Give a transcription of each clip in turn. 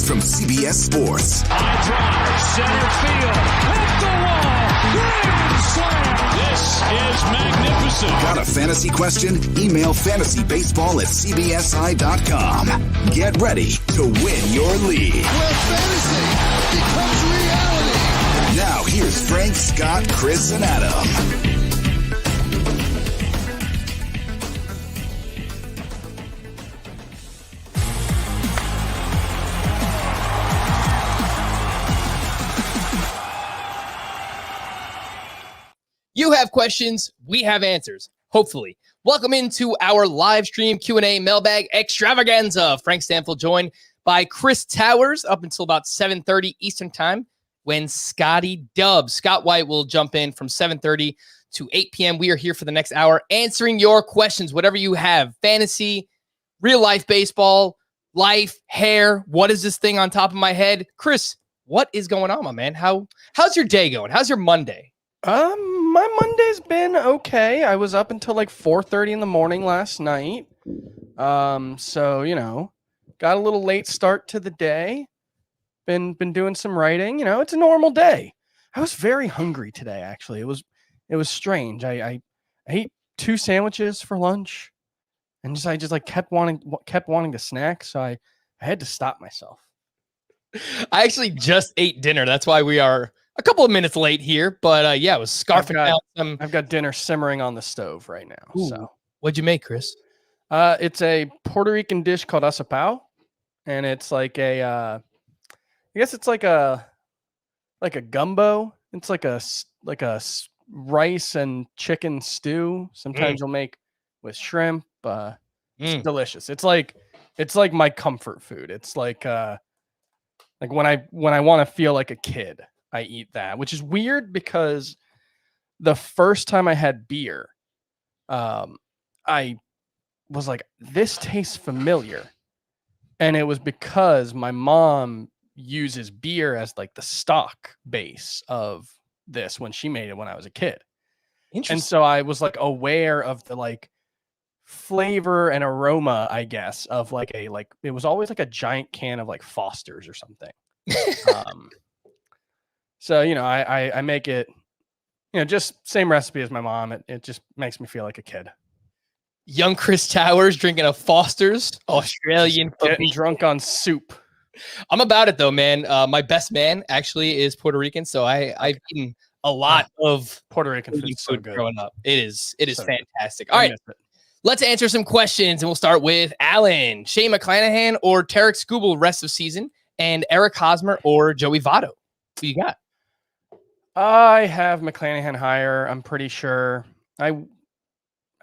from CBS Sports. High drive, center field, hit the wall, grand slam. This is magnificent. Got a fantasy question? Email fantasybaseball@cbsi.com. Get ready to win your league. Where fantasy becomes reality. Now here's Frank, Scott, Chris, and Adam. You have questions, we have answers, hopefully. Welcome into our live stream Q&A mailbag extravaganza. Frank Stanfield joined by Chris Towers up until about 7:30 Eastern time when Scotty Dubs. Scott White will jump in from 7:30 to 8 p.m. We are here for the next hour answering your questions, whatever you have. Fantasy, real life baseball, life, hair. What is this thing on top of my head? Chris, what is going on, my man? How's your day going? How's your Monday? My Monday's been okay. I was up until like 4:30 in the morning last night. So, you know, got a little late start to the day. Been doing some writing. You know, it's a normal day. I was very hungry today, actually. It was strange. I ate 2 sandwiches for lunch and I just like kept wanting to snack, so I had to stop myself. I actually just ate dinner. That's why we are a couple of minutes late here, but yeah, I was scarfing out some. I've got dinner simmering on the stove right now. Ooh. So What'd you make, Chris? It's a Puerto Rican dish called asapao, and it's like I guess it's like a gumbo. It's like a rice and chicken stew. Sometimes you'll make with shrimp. It's delicious. It's like my comfort food. It's like when I want to feel like a kid, I eat that, which is weird because the first time I had beer, I was like, this tastes familiar. And it was because my mom uses beer as like the stock base of this when she made it when I was a kid. Interesting. And so I was like aware of the like flavor and aroma, I guess, of like it was always like a giant can of like Foster's or something. So, you know, I make it, you know, just same recipe as my mom. It just makes me feel like a kid. Young Chris Towers drinking a Foster's Australian. Getting drunk on soup. I'm about it though, man. My best man actually is Puerto Rican, so I've eaten a lot of Puerto Rican food so good. Growing up. It is So fantastic. All right, let's answer some questions, and we'll start with Alan. Shane McClanahan or Tarek Skubal rest of season, and Eric Hosmer or Joey Votto. Who you got? I have McClanahan higher. I'm pretty sure. I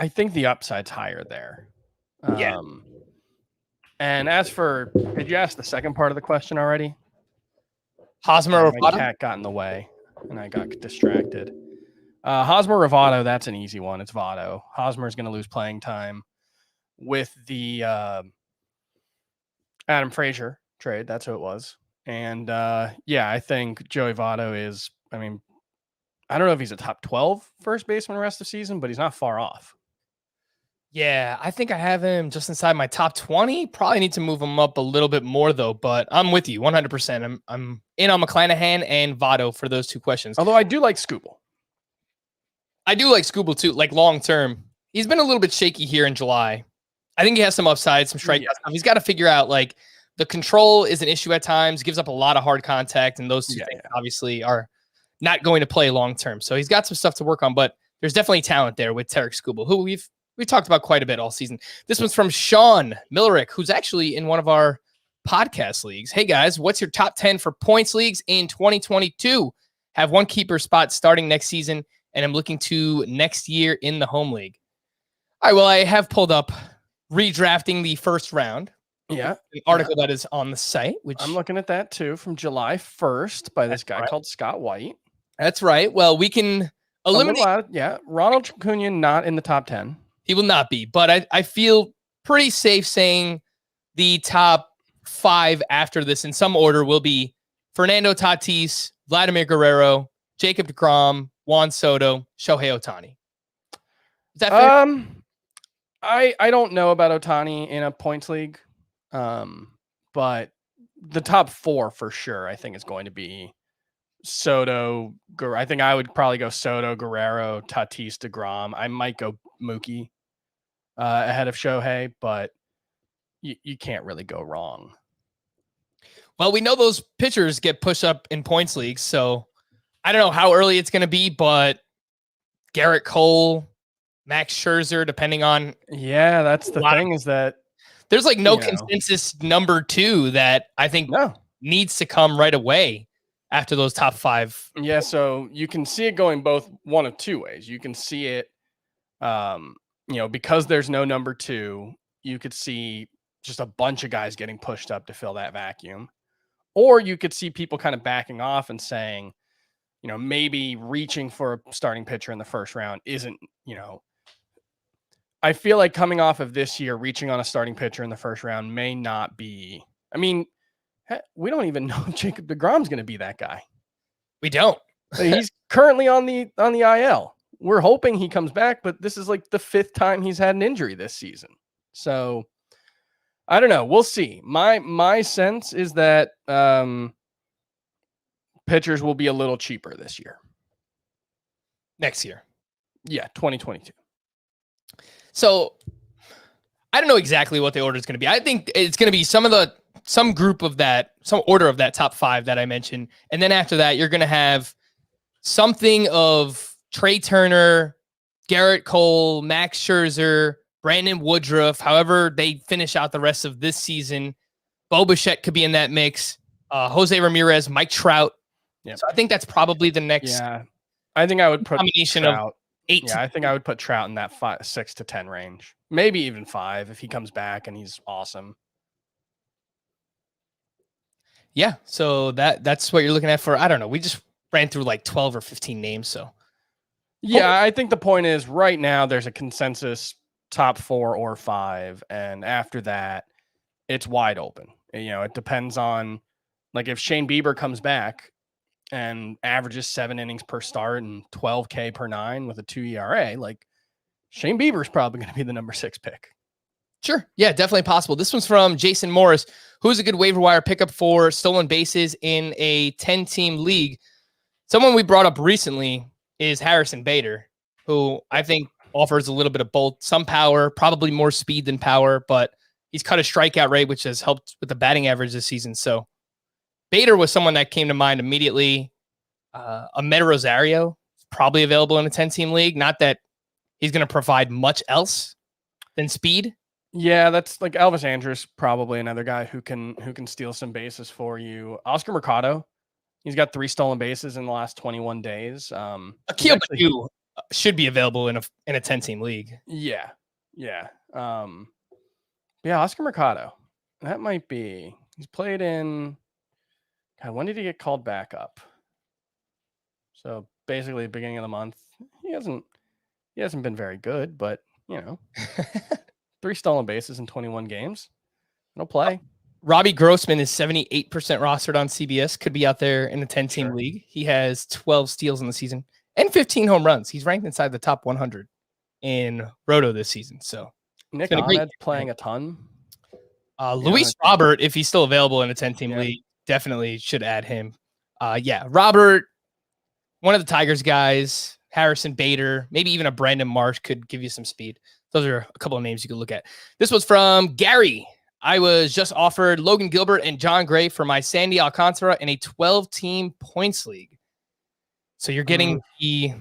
think the upside's higher there. Yeah. And as for, did you ask the second part of the question already? Hosmer or My Votto? cat got in the way, and I got distracted. Hosmer or Votto, that's an easy one. It's Votto. Hosmer's going to lose playing time with the Adam Frazier trade. That's who it was. And yeah, I think Joey Votto is, I mean, I don't know if he's a top 12 first baseman the rest of the season, but he's not far off. Yeah, I think I have him just inside my top 20. Probably need to move him up a little bit more though, but I'm with you 100%. I'm in on McClanahan and Votto for those two questions. Although I do like Skubal. I do like Skubal too, like long term. He's been a little bit shaky here in July. I think he has some upside, some strikeouts. Yeah. He's got to figure out like the control is an issue at times, gives up a lot of hard contact, and those two things obviously are not going to play long term. So he's got some stuff to work on, but there's definitely talent there with Tarek Skubal, who we've talked about quite a bit all season. This one's from Sean Millerick, who's actually in one of our podcast leagues. Hey guys, what's your top 10 for points leagues in 2022? Have one keeper spot starting next season, and I'm looking to next year in the home league. All right, well, I have pulled up redrafting the first round. Yeah. An article that is on the site, which I'm looking at that too, from July 1st by this guy called Scott White. That's right. Well, we can eliminate. Ronald Acuna not in the top 10. He will not be, but I feel pretty safe saying the top 5 after this in some order will be Fernando Tatis, Vladimir Guerrero, Jacob deGrom, Juan Soto, Shohei Ohtani. Is that fair? I don't know about Ohtani in a points league, but the top 4 for sure, I think is going to be Soto. I think I would probably go Soto, Guerrero, Tatis, DeGrom. I might go Mookie ahead of Shohei, but you can't really go wrong. Well, we know those pitchers get pushed up in points leagues, so I don't know how early it's going to be, but Garrett Cole, Max Scherzer, depending on... Yeah, that's the thing is that there's like no consensus number 2 that I think needs to come right away after those top 5. Yeah, so you can see it going both one of 2 ways. You can see it, because there's no number 2, you could see just a bunch of guys getting pushed up to fill that vacuum. Or you could see people kind of backing off and saying, maybe reaching for a starting pitcher in the first round isn't, I feel like coming off of this year, reaching on a starting pitcher in the first round may not be, we don't even know if Jacob deGrom's going to be that guy. We don't. He's currently on the IL. We're hoping he comes back, but this is like the 5th time he's had an injury this season. So I don't know. We'll see. My sense is that pitchers will be a little cheaper this year. Next year. Yeah, 2022. So I don't know exactly what the order is going to be. I think it's going to be some order of that top 5 that I mentioned. And then after that, you're going to have something of Trey Turner, Garrett Cole, Max Scherzer, Brandon Woodruff, however they finish out the rest of this season. Bo Bichette could be in that mix. Jose Ramirez, Mike Trout. Yep. So I think that's probably the next. Yeah, I think I would put combination Trout. Of 8. Yeah, I think I would put Trout in that 6 to 10 range, maybe even 5 if he comes back and he's awesome. Yeah, so that's what you're looking at for. I don't know. We just ran through like 12 or 15 names. So yeah, I think the point is right now there's a consensus top 4 or 5, and after that, it's wide open. It depends on, like, if Shane Bieber comes back and averages 7 innings per start and 12K per 9 with a 2 ERA, like, Shane Bieber's probably going to be the number 6 pick. Sure. Yeah, definitely possible. This one's from Jason Morris, who's a good waiver wire pickup for stolen bases in a 10-team league. Someone we brought up recently is Harrison Bader, who I think offers a little bit of both, some power, probably more speed than power, but he's cut a strikeout rate, which has helped with the batting average this season. So Bader was someone that came to mind immediately. Ahmed Rosario is probably available in a 10-team league. Not that he's going to provide much else than speed. Yeah, that's like Elvis Andrus, probably another guy who can steal some bases for you. Oscar Mercado, he's got 3 stolen bases in the last 21 days. Akil Baddoo should be available in a 10-team league. Yeah. Oscar Mercado. That might be. He's played in. God, when did he get called back up? So basically, the beginning of the month. He hasn't been very good, but 3 stolen bases in 21 games. He'll play. Robbie Grossman is 78% rostered on CBS. Could be out there in a 10-team league. He has 12 steals in the season and 15 home runs. He's ranked inside the top 100 in Roto this season. So Nick Ahmed's playing a ton. Luis Robert, if he's still available in a 10-team league, definitely should add him. Robert, one of the Tigers guys, Harrison Bader, maybe even a Brandon Marsh could give you some speed. Those are a couple of names you could look at. This was from Gary. I was just offered Logan Gilbert and John Gray for my Sandy Alcantara in a 12-team points league. So you're getting the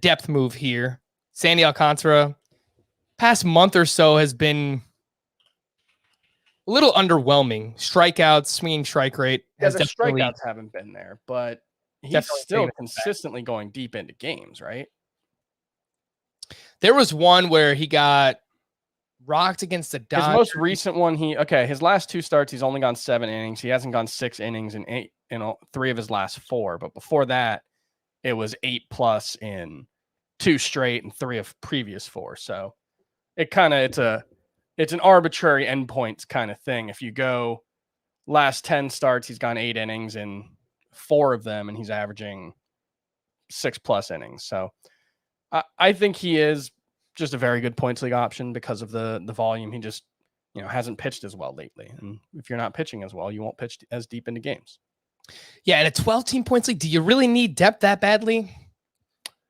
depth move here. Sandy Alcantara, past month or so, has been a little underwhelming. Strikeouts, swinging strike rate. The strikeouts haven't been there, but he's still consistently going deep into games, right? There was one where he got rocked against the Dodgers. His most recent one, his last 2 starts, he's only gone 7 innings. He hasn't gone 6 innings in 3 of his last 4. But before that, it was 8+ in 2 straight and 3 of previous 4. So it's an arbitrary endpoints kind of thing. If you go last 10 starts, he's gone 8 innings in 4 of them, and he's averaging 6+ innings. So I think he is just a very good points league option because of the volume he just hasn't pitched as well lately. And if you're not pitching as well, you won't pitch as deep into games. Yeah, and a 12-team points league, do you really need depth that badly?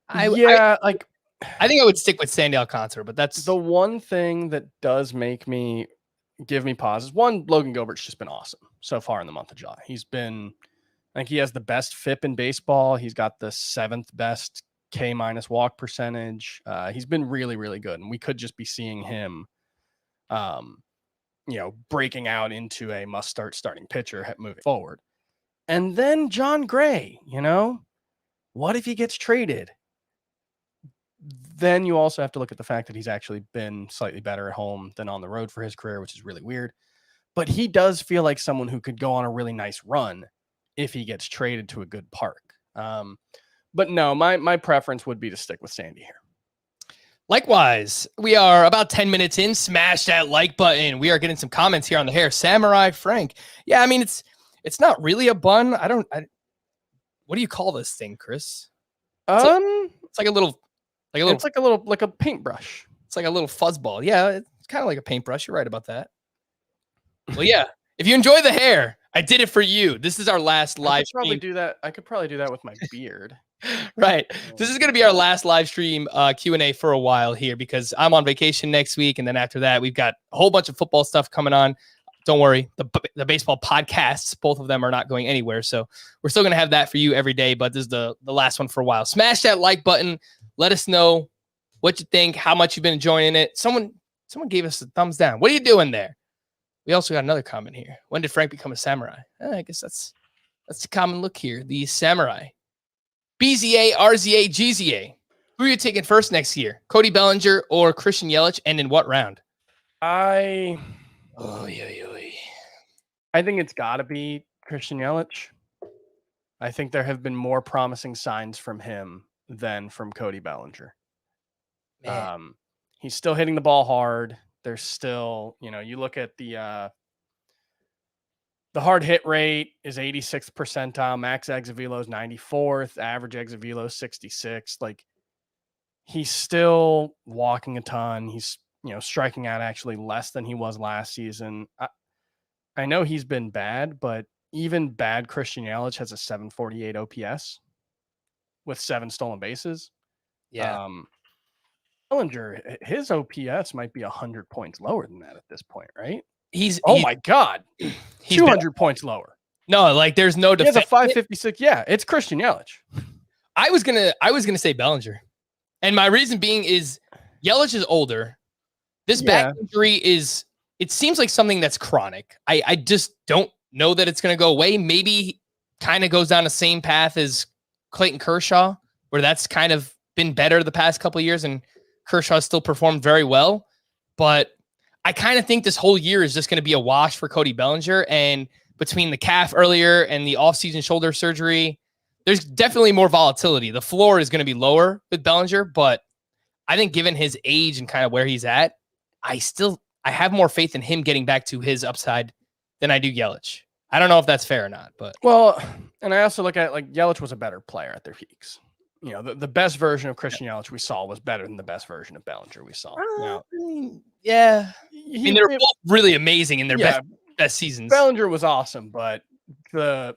I think I would stick with Sandy Alcantara, but that's the one thing that does give me pauses. One, Logan Gilbert's just been awesome so far in the month of July. He's been, I think he has the best FIP in baseball. He's got the 7th best K- walk percentage. He's been really, really good. And we could just be seeing him, breaking out into a must-start starting pitcher moving forward. And then John Gray, what if he gets traded? Then you also have to look at the fact that he's actually been slightly better at home than on the road for his career, which is really weird. But he does feel like someone who could go on a really nice run if he gets traded to a good park. But no, my preference would be to stick with Sandy here. Likewise, we are about 10 minutes in. Smash that like button. We are getting some comments here on the hair. Samurai Frank. Yeah, I mean, it's not really a bun. What do you call this thing, Chris? It's like a little. It's like a paintbrush. It's like a little fuzzball. Yeah, it's kind of like a paintbrush. You're right about that. Well, yeah. If you enjoy the hair, I did it for you. This is our last live stream. I could probably do that with my beard. Right. This is going to be our last live stream Q&A for a while here because I'm on vacation next week. And then after that, we've got a whole bunch of football stuff coming on. Don't worry. The baseball podcasts, both of them are not going anywhere. So we're still going to have that for you every day. But this is the last one for a while. Smash that like button. Let us know what you think, how much you've been enjoying it. Someone gave us a thumbs down. What are you doing there? We also got another comment here. When did Frank become a samurai? I guess that's the common look here. The samurai. BZA, RZA, GZA. Who are you taking first next year? Cody Bellinger or Christian Yelich? And in what round? I think it's got to be Christian Yelich. I think there have been more promising signs from him than from Cody Bellinger. He's still hitting the ball hard. There's still, you look at the hard hit rate is 86th percentile, max exit velo is 94th, average exit velo is 66. Like he's still walking a ton. He's, striking out actually less than he was last season. I know he's been bad, but even bad Christian Yelich has a 748 OPS with 7 stolen bases. Yeah. Bellinger, his OPS might be 100 points lower than that at this point, right? My God. He's 200 points lower. No, like there's no defense. He has a 556. Yeah, it's Christian Yelich. I was gonna say Bellinger. And my reason being is Yelich is older. This back injury it seems like something that's chronic. I just don't know that it's gonna go away. Maybe he kind of goes down the same path as Clayton Kershaw, where that's kind of been better the past couple of years and Kershaw still performed very well. But I kind of think this whole year is just going to be a wash for Cody Bellinger. And between the calf earlier and the offseason shoulder surgery, there's definitely more volatility. The floor is going to be lower with Bellinger, but I think given his age and kind of where he's at, I have more faith in him getting back to his upside than I do Yelich. I don't know if that's fair or not, but and I also look at like Yelich was a better player at their peaks. The best version of Christian Yelich we saw was better than the best version of Bellinger we saw. Yeah. They're both really amazing in their best seasons. Bellinger was awesome, but the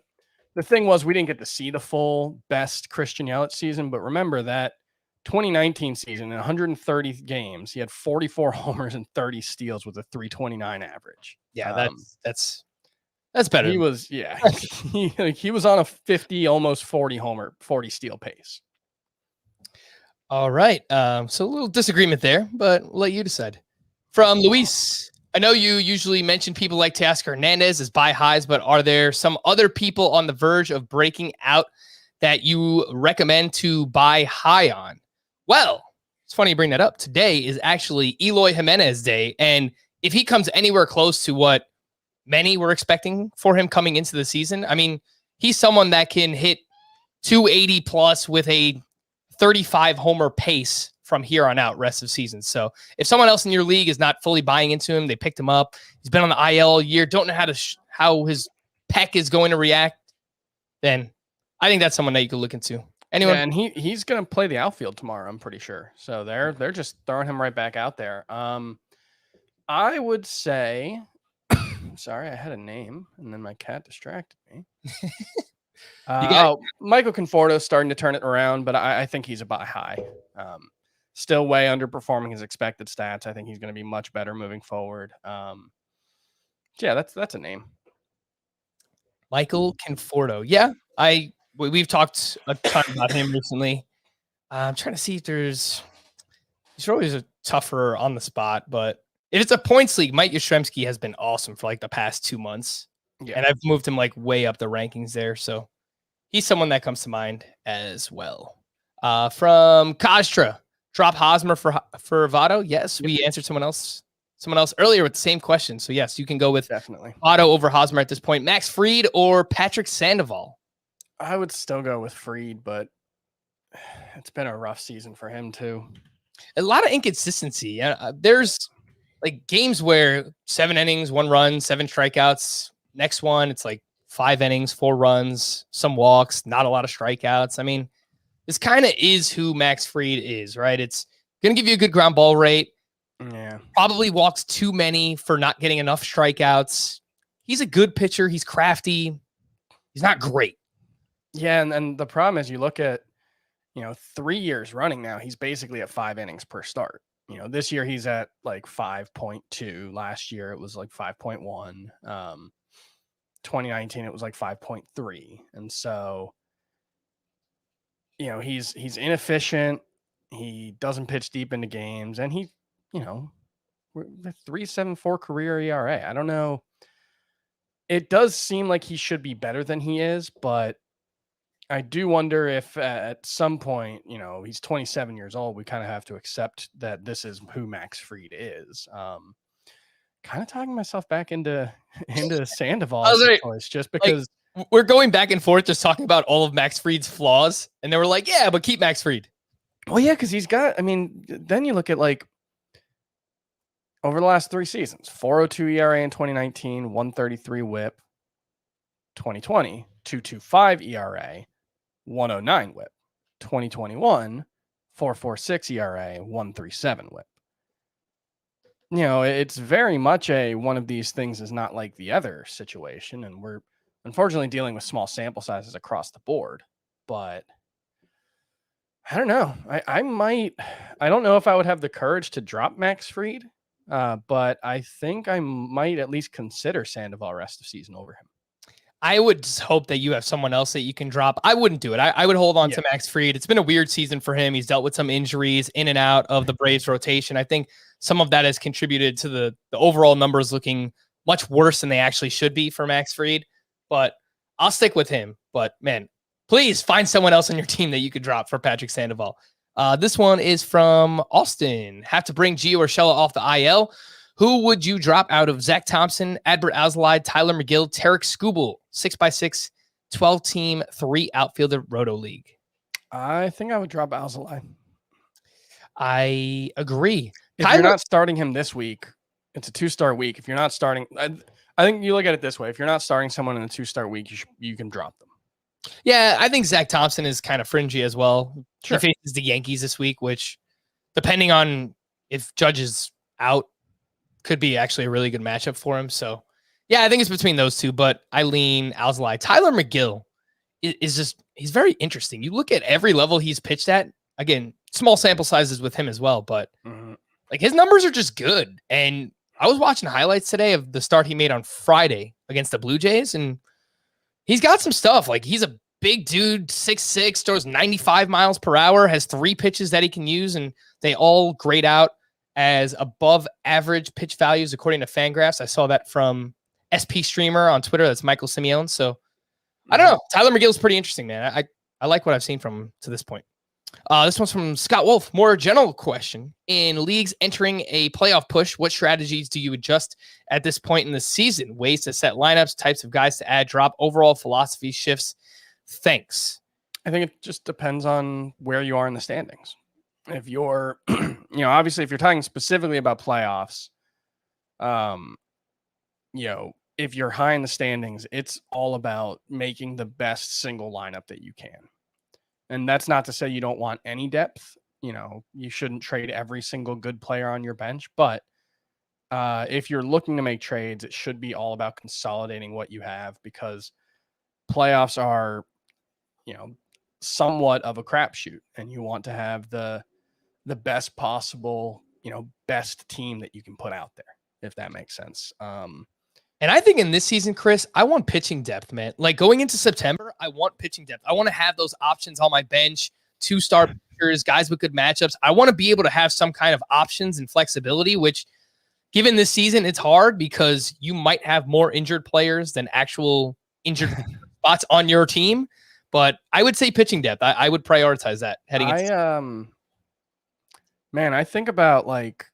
thing was we didn't get to see the full best Christian Yelich season. But remember that 2019 season, in 130 games, he had 44 homers and 30 steals with a 329 average. Yeah, that's better. He was, he was on a 50, almost 40 homer, 40 steal pace. All right. So a little disagreement there, but we'll let you decide. From Luis, I know you usually mention people like Teoscar Hernandez as buy highs, but are there some other people on the verge of breaking out that you recommend to buy high on? Well, it's funny you bring that up. Today is actually Eloy Jimenez Day. And if he comes anywhere close to what many were expecting for him coming into the season, I mean, he's someone that can hit 280 plus with a 35 homer pace from here on out rest of season. So if someone else in your league is not fully buying into him, they picked him up. He's been on the IL all year. Don't know how his pec is going to react. Then I think that's someone that you could look into. Anyone? Yeah, and he's going to play the outfield tomorrow, I'm pretty sure. So they're just throwing him right back out there. I would say, sorry, I had a name and then my cat distracted me. Michael Conforto's starting to turn it around, but I think he's about high. Still way underperforming his expected stats. I think he's going to be much better moving forward. Yeah, that's a name. Michael Conforto. Yeah, we've talked a ton about him recently. I'm trying to see if he's always a tougher on the spot, but if it's a points league, Mike Yastrzemski has been awesome for like the past 2 months. Yeah. And I've moved him like way up the rankings there. So he's someone that comes to mind as well. From Kajtra, drop Hosmer for Votto. Yes, we answered someone else earlier with the same question. So yes, you can go with definitely Votto over Hosmer at this point. Max Fried or Patrick Sandoval? I would still go with Fried, but it's been a rough season for him too. A lot of inconsistency. There's like games where 7 innings, 1 run, 7 strikeouts. Next one, it's like 5 innings, 4 runs, some walks, not a lot of strikeouts. I mean, this kind of is who Max Fried is, right? It's going to give you a good ground ball rate. Yeah. Probably walks too many for not getting enough strikeouts. He's a good pitcher. He's crafty. He's not great. Yeah, and the problem is you look at, 3 years running now, he's basically at 5 innings per start. This year he's at like 5.2. Last year it was like 5.1. 2019 it was like 5.3. And so, he's inefficient. He doesn't pitch deep into games, and he, the 3.74 career ERA. I don't know. It does seem like he should be better than he is, but I do wonder if at some point, he's 27 years old, we kind of have to accept that this is who Max Fried is. Kind of talking myself back into Sandoval as a choice, just because we're going back and forth, just talking about all of Max Fried's flaws, and they were like, yeah, but keep Max Fried. Well, yeah, because he's got. I mean, then you look at like over the last 3 seasons: 4.02 ERA in 2019, 1.33 WHIP. 2020, 2.25 ERA. 109 WHIP. 2021, 4.46 ERA, 1.37 WHIP. It's very much one of these things is not like the other situation, and we're unfortunately dealing with small sample sizes across the board. But I don't know. I don't know if I would have the courage to drop Max Fried, but I think I might at least consider Sandoval rest of season over him. I would just hope that you have someone else that you can drop. I wouldn't do it. I would hold on to Max Fried. It's been a weird season for him. He's dealt with some injuries in and out of the Braves rotation. I think some of that has contributed to the overall numbers looking much worse than they actually should be for Max Fried. But I'll stick with him. But man, please find someone else on your team that you could drop for Patrick Sandoval. This one is from Austin. Have to bring Gio Urshela off the IL. Who would you drop out of Zack Thompson, Adbert Alzolay, Tyler McGill, Tarek Skubal, 6x6, 12-team, 3 outfielder Roto League? I think I would drop Alzolay. I agree. If you're not starting him this week, it's a 2-star week. If you're not starting, I think you look at it this way. If you're not starting someone in a 2-star week, you can drop them. Yeah, I think Zack Thompson is kind of fringy as well. Sure. He faces the Yankees this week, which, depending on if Judge is out, could be actually a really good matchup for him. So, yeah, I think it's between those two, but I lean Alzolay. Tyler McGill is just, he's very interesting. You look at every level he's pitched at, again, small sample sizes with him as well, but like his numbers are just good. And I was watching highlights today of the start he made on Friday against the Blue Jays, and he's got some stuff. Like, he's a big dude, 6'6", throws 95 miles per hour, has 3 pitches that he can use, and they all grade out as above average pitch values according to Fangraphs. I saw that from SP Streamer on Twitter. That's Michael Simeone. So I don't know. Tyler McGill's pretty interesting, man. I like what I've seen from him to this point. This one's from Scott Wolf. More general question. In leagues entering a playoff push, what strategies do you adjust at this point in the season? Ways to set lineups, types of guys to add, drop, overall philosophy shifts. Thanks. I think it just depends on where you are in the standings. If you're, obviously if you're talking specifically about playoffs, if you're high in the standings, it's all about making the best single lineup that you can. And that's not to say you don't want any depth. You shouldn't trade every single good player on your bench, but if you're looking to make trades, it should be all about consolidating what you have, because playoffs are, somewhat of a crapshoot, and you want to have the best possible, best team that you can put out there, if that makes sense. And I think in this season, Chris, I want pitching depth, man. Like going into September, I want pitching depth. I want to have those options on my bench, 2-star pitchers, guys with good matchups. I want to be able to have some kind of options and flexibility, which given this season, it's hard because you might have more injured players than actual injured spots on your team. But I would say pitching depth. I would prioritize that heading into man, I think about like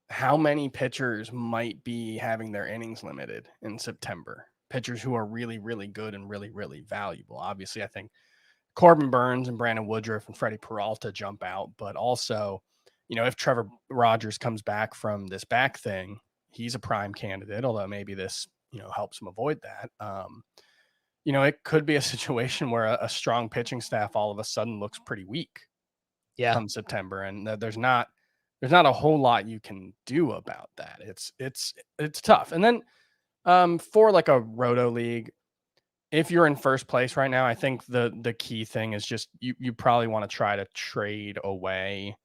how many pitchers might be having their innings limited in September. Pitchers who are really, really good and really, really valuable. Obviously, I think Corbin Burns and Brandon Woodruff and Freddie Peralta jump out, but also, if Trevor Rogers comes back from this back thing, he's a prime candidate, although maybe this, helps him avoid that. It could be a situation where a strong pitching staff all of a sudden looks pretty weak. Yeah. Come September, and there's not a whole lot you can do about that. It's tough. And then for like a roto league, if you're in first place right now, I think the key thing is just you probably want to try to trade away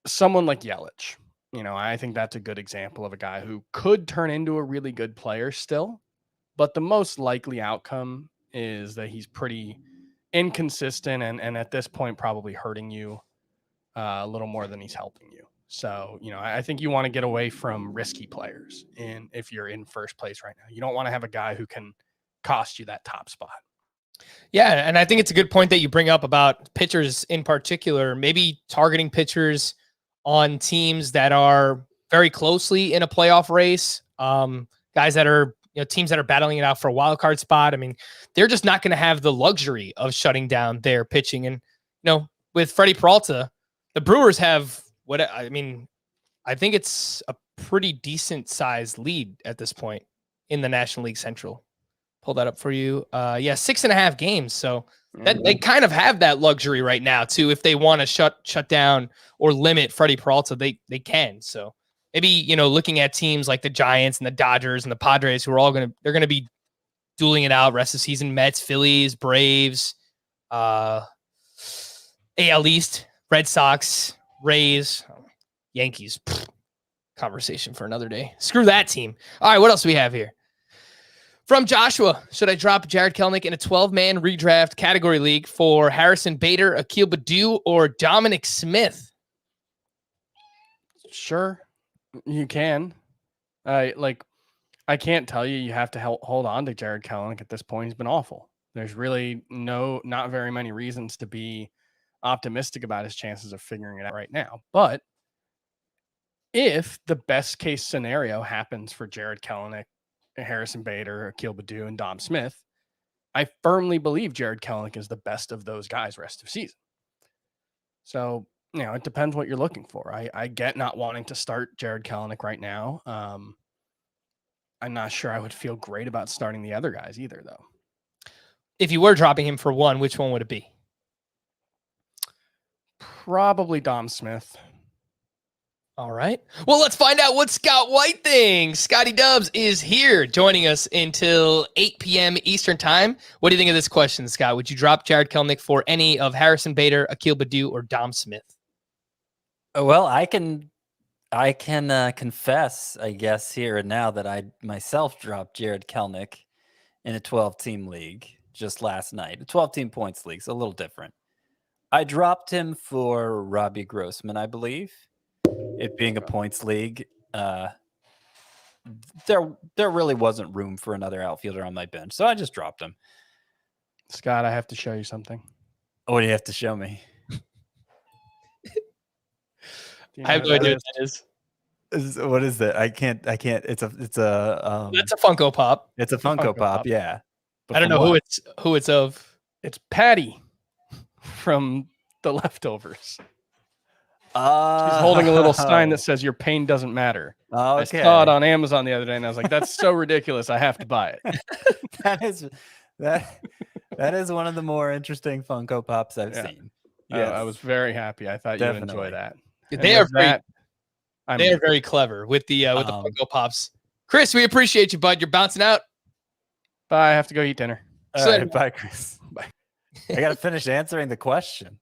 someone like Yelich. I think that's a good example of a guy who could turn into a really good player still, but the most likely outcome is that he's pretty inconsistent and at this point probably hurting you a little more than he's helping you. So, I think you want to get away from risky players. And if you're in first place right now, you don't want to have a guy who can cost you that top spot. Yeah. And I think it's a good point that you bring up about pitchers in particular, maybe targeting pitchers on teams that are very closely in a playoff race. Guys that are, teams that are battling it out for a wild card spot. I mean, they're just not going to have the luxury of shutting down their pitching. And, with Freddie Peralta, the Brewers have I think it's a pretty decent sized lead at this point in the National League Central. Pull that up for you. 6.5 games. So that they kind of have that luxury right now too. If they want to shut down or limit Freddie Peralta, they can. So maybe, looking at teams like the Giants and the Dodgers and the Padres, who are all they're going to be dueling it out rest of the season. Mets, Phillies, Braves, AL East, Red Sox, Rays, Yankees. Conversation for another day. Screw that team. All right, what else do we have here? From Joshua, should I drop Jared Kelenic in a 12-man redraft category league for Harrison Bader, Akil Baddoo, or Dominic Smith? Sure, you can. I can't tell you have to hold on to Jared Kelenic at this point. He's been awful. There's really not very many reasons to be optimistic about his chances of figuring it out right now. But if the best case scenario happens for Jared Kelenic, Harrison Bader, Akil Baddoo, and Dom Smith, I firmly believe Jared Kelenic is the best of those guys rest of season. So, it depends what you're looking for. I get not wanting to start Jared Kelenic right now. I'm not sure I would feel great about starting the other guys either, though. If you were dropping him for one, which one would it be? Probably Dom Smith. All right. Well, let's find out what Scott White thinks. Scotty Dubs is here joining us until 8 p.m. Eastern time. What do you think of this question, Scott? Would you drop Jared Kelenic for any of Harrison Bader, Akil Baddoo, or Dom Smith? Well, I can confess, I guess, here and now that I myself dropped Jared Kelenic in a 12-team league just last night. A 12-team points league, so a little different. I dropped him for Robbie Grossman, I believe. It being a points league, there really wasn't room for another outfielder on my bench, so I just dropped him. Scott, I have to show you something. What do you have to show me? I have no idea what that is. What is that? I can't. It's a. That's a Funko Pop. It's a Funko Pop. Yeah. But I don't know who it's of. It's Patty from The Leftovers. She's holding a little sign that says "Your pain doesn't matter." Oh, okay. I saw it on Amazon the other day, and I was like, "That's so ridiculous! I have to buy it." That is one of the more interesting Funko Pops I've seen. Yeah, I was very happy. I thought you'd enjoy that. They are very clever with the Funko Pops. Chris, we appreciate you, bud. You're bouncing out. Bye. I have to go eat dinner. All right, bye, Chris. Bye. I got to finish answering the question.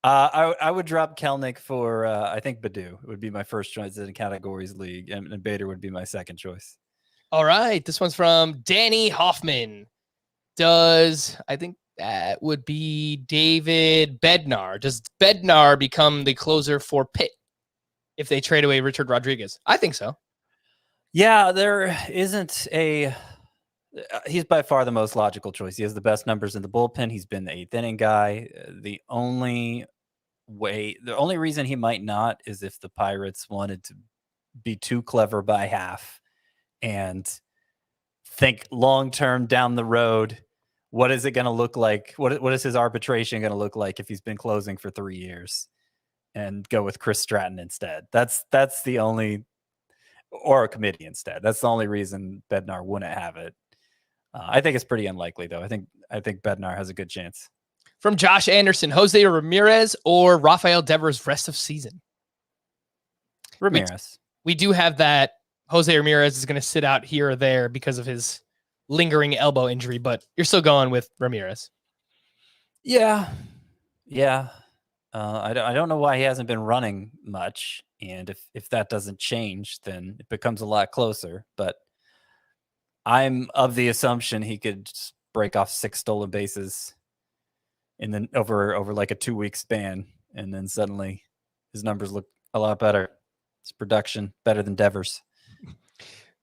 I would drop Kelenic for, I think Badu. It would be my first choice in the categories league, and Bader would be my second choice. All right. This one's from Danny Hoffman. I think that would be David Bednar. Does Bednar become the closer for Pitt if they trade away Richard Rodriguez? I think so. Yeah, there isn't he's by far the most logical choice. He has the best numbers in the bullpen. He's been the 8th inning guy. The only reason he might not is if the Pirates wanted to be too clever by half and think long-term down the road. What is it going to look like? What is his arbitration going to look like if he's been closing for 3 years, and go with Chris Stratton instead? That's the only, or a committee instead. That's the only reason Bednar wouldn't have it. I think it's pretty unlikely, though. I think Bednar has a good chance. From Josh Anderson, Jose Ramirez or Rafael Devers rest of season? Ramirez. We do have that. Jose Ramirez is going to sit out here or there because of his lingering elbow injury, but you're still going with Ramirez. Yeah. I don't know why he hasn't been running much, and if that doesn't change, then it becomes a lot closer. But I'm of the assumption he could just break off 6 stolen bases and then over like a 2-week span, and then suddenly his numbers look a lot better. His production better than Devers.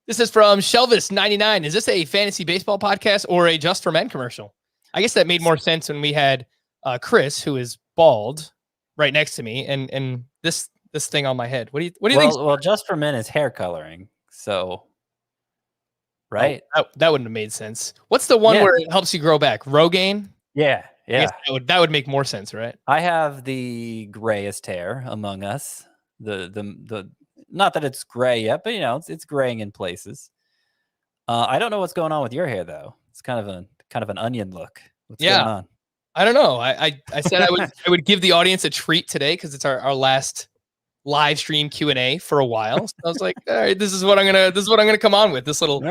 This is from Shelvis99. Is this a fantasy baseball podcast or a Just for Men commercial? I guess that made more sense when we had Chris, who is bald, right next to me, and this thing on my head. What do you think? Well, Just for Men is hair coloring, so right? Oh, that wouldn't have made sense. What's the one where it helps you grow back? Rogaine? Yeah. That would make more sense, right? I have the grayest hair among us. The not that it's gray yet, but it's graying in places. I don't know what's going on with your hair though. It's kind of an onion look. What's going on? I don't know. I said I would give the audience a treat today because it's our last live stream Q&A for a while. So I was like, all right, this is what I'm gonna come on with, this little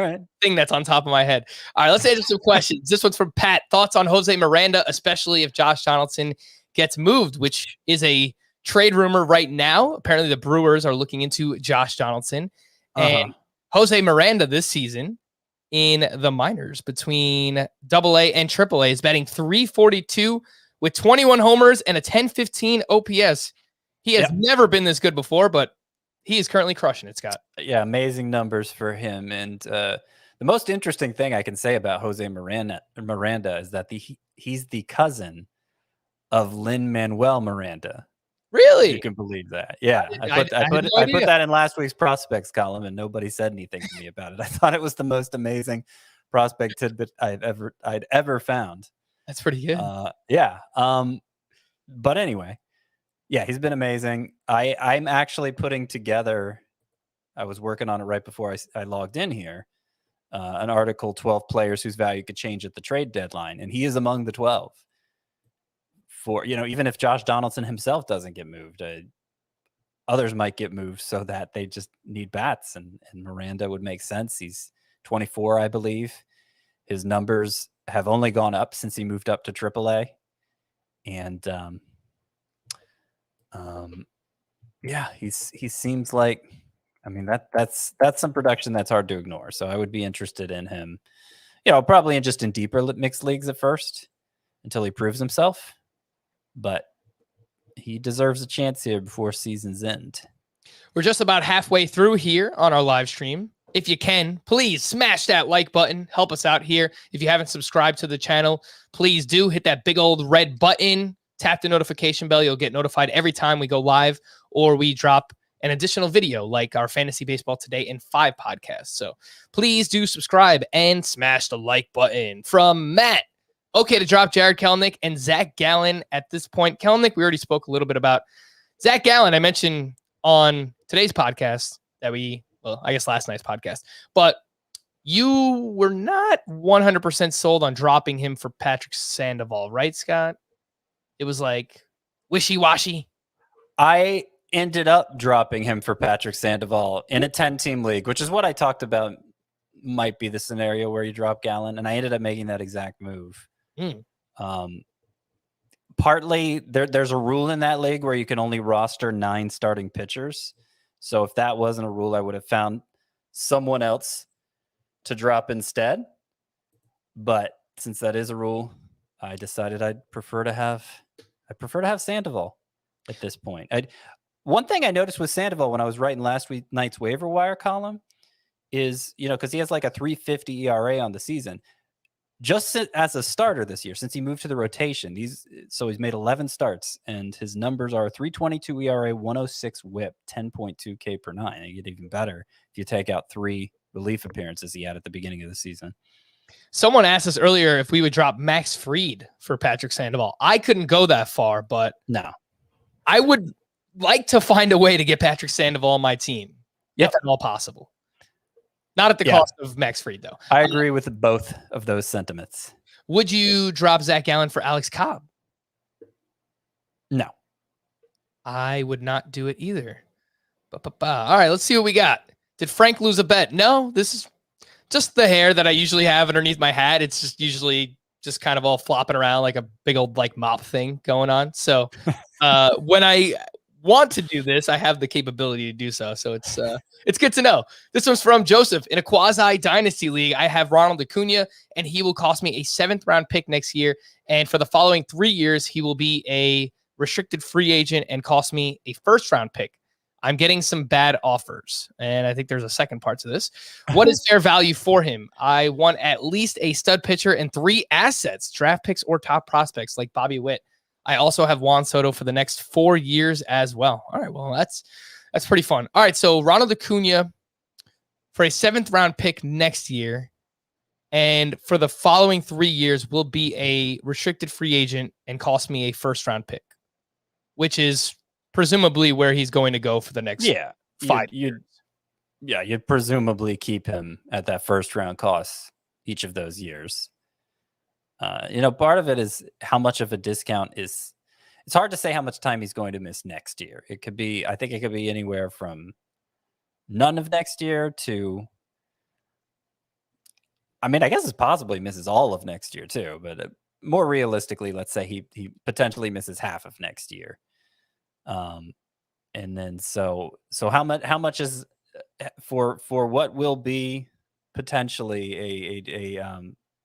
thing that's on top of my head. All right, let's answer some questions. This one's from Pat. Thoughts on Jose Miranda, especially if Josh Donaldson gets moved, which is a trade rumor right now. Apparently the Brewers are looking into Josh Donaldson and Jose Miranda this season in the minors between AA and AAA is batting .342 with 21 homers and a 1015 OPS. He has never been this good before, but he is currently crushing it, Scott. Yeah, amazing numbers for him. And the most interesting thing I can say about Jose Miranda is that he's the cousin of Lin-Manuel Miranda. Really? You can believe that. Yeah. I put that in last week's prospects column, and nobody said anything to me about it. I thought it was the most amazing prospect tidbit I'd ever found. That's pretty good. But anyway, yeah, he's been amazing. I'm actually putting together, I was working on it right before I logged in here, an article, 12 players whose value could change at the trade deadline. And he is among the 12. For, even if Josh Donaldson himself doesn't get moved, others might get moved so that they just need bats, and Miranda would make sense. He's 24, I believe. His numbers have only gone up since he moved up to AAA. And he seems like, that's some production that's hard to ignore. So I would be interested in him, probably in deeper mixed leagues at first until he proves himself. But he deserves a chance here before season's end. We're just about halfway through here on our live stream. If you can, please smash that like button. Help us out here. If you haven't subscribed to the channel, please do hit that big old red button. Tap the notification bell. You'll get notified every time we go live or we drop an additional video like our Fantasy Baseball Today in 5 podcasts. So please do subscribe and smash the like button. From Matt. Okay to drop Jarred Kelenic and Zach Gallen at this point. Kelenic, we already spoke a little bit about. Zach Gallen, I mentioned on today's podcast that I guess last night's podcast, but you were not 100% sold on dropping him for Patrick Sandoval, right, Scott? It was like wishy-washy. I ended up dropping him for Patrick Sandoval in a 10-team league, which is what I talked about might be the scenario where you drop Gallen, and I ended up making that exact move. Partly, there's a rule in that league where you can only roster 9 starting pitchers. So if that wasn't a rule, I would have found someone else to drop instead. But since that is a rule, I decided I prefer to have Sandoval at this point. One thing I noticed with Sandoval when I was writing last night's waiver wire column is, because he has like a 3.50 ERA on the season. Just as a starter this year, since he moved to the rotation, he's made 11 starts, and his numbers are 3.22 ERA, 106 WHIP, 10.2 K per 9. They get even better if you take out 3 relief appearances he had at the beginning of the season. Someone asked us earlier if we would drop Max Fried for Patrick Sandoval. I couldn't go that far, but no, I would like to find a way to get Patrick Sandoval on my team, if at all possible. Not at the cost of Max Fried, though. I agree with both of those sentiments. Would you drop Zach Gallen for Alex Cobb? No. I would not do it either. All right, let's see what we got. Did Frank lose a bet? No, this is just the hair that I usually have underneath my hat. It's just usually just kind of all flopping around like a big old mop thing going on. So when I want to do this, I have the capability to do so. So it's good to know. This one's from Joseph. In a quasi dynasty league, I have Ronald Acuna, and he will cost me a 7th round pick next year. And for the following 3 years, he will be a restricted free agent and cost me a 1st round pick. I'm getting some bad offers, and I think there's a second part to this. What is fair value for him? I want at least a stud pitcher and 3 assets, draft picks or top prospects like Bobby Witt. I also have Juan Soto for the next 4 years as well. All right, well, that's pretty fun. All right, so Ronald Acuna for a 7th round pick next year, and for the following 3 years will be a restricted free agent and cost me a 1st round pick, which is presumably where he's going to go for the next 5 years. You'd presumably keep him at that 1st round cost each of those years. Part of it is how much of a discount is. It's hard to say how much time he's going to miss next year. I think it could be anywhere from none of next year to, I guess it's possibly misses all of next year too, but more realistically, let's say he potentially misses half of next year. And then so how much is for what will be potentially a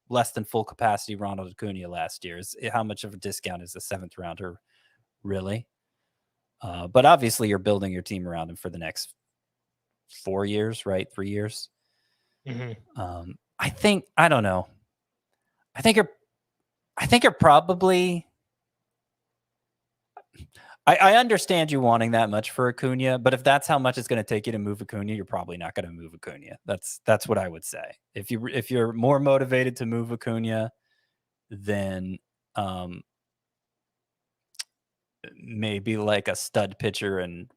less than full capacity Ronald Acuna last year? Is how much of a discount is the 7th rounder really? But obviously you're building your team around him for the next 4 years, right? 3 years. Mm-hmm. I don't know. I think you're probably, I understand you wanting that much for Acuna, but if that's how much it's going to take you to move Acuna, you're probably not going to move Acuna. That's what I would say. If you're more motivated to move Acuna, then maybe like a stud pitcher and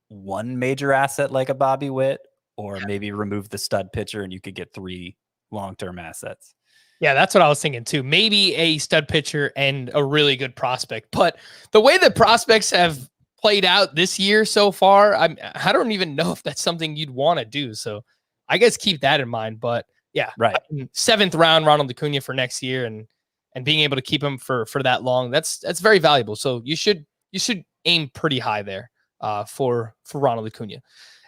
1 major asset like a Bobby Witt, or maybe remove the stud pitcher and you could get 3 long-term assets. Yeah, that's what I was thinking too. Maybe a stud pitcher and a really good prospect. But the way that prospects have played out this year so far, I don't even know if that's something you'd want to do. So I guess keep that in mind. But yeah, right. 7th round Ronald Acuna for next year and being able to keep him for that long, that's very valuable. So you should aim pretty high there for Ronald Acuna.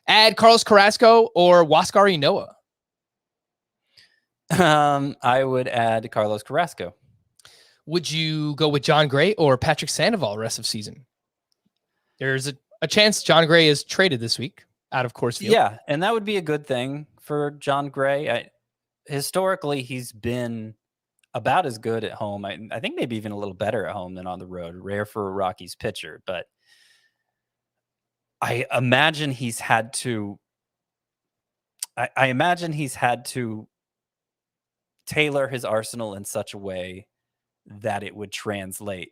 Add Carlos Carrasco or Wascarino. I would add Carlos Carrasco. Would you go with John Gray or Patrick Sandoval rest of season? There's a chance John Gray is traded this week out of Coors Field. Yeah, and that would be a good thing for John Gray. Historically, he's been about as good at home. I think maybe even a little better at home than on the road. Rare for a Rockies pitcher, but I imagine he's had to. I imagine he's had to tailor his arsenal in such a way that it would translate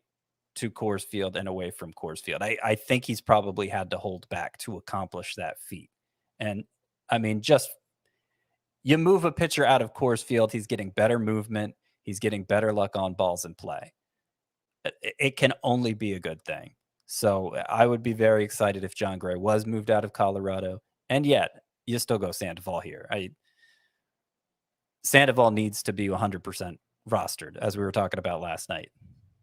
to Coors Field and away from Coors Field. I think he's probably had to hold back to accomplish that feat. And just you move a pitcher out of Coors Field, he's getting better movement, he's getting better luck on balls in play. It can only be a good thing. So I would be very excited if John Gray was moved out of Colorado. And yet, you still go Sandoval here. Sandoval needs to be 100% rostered, as we were talking about last night.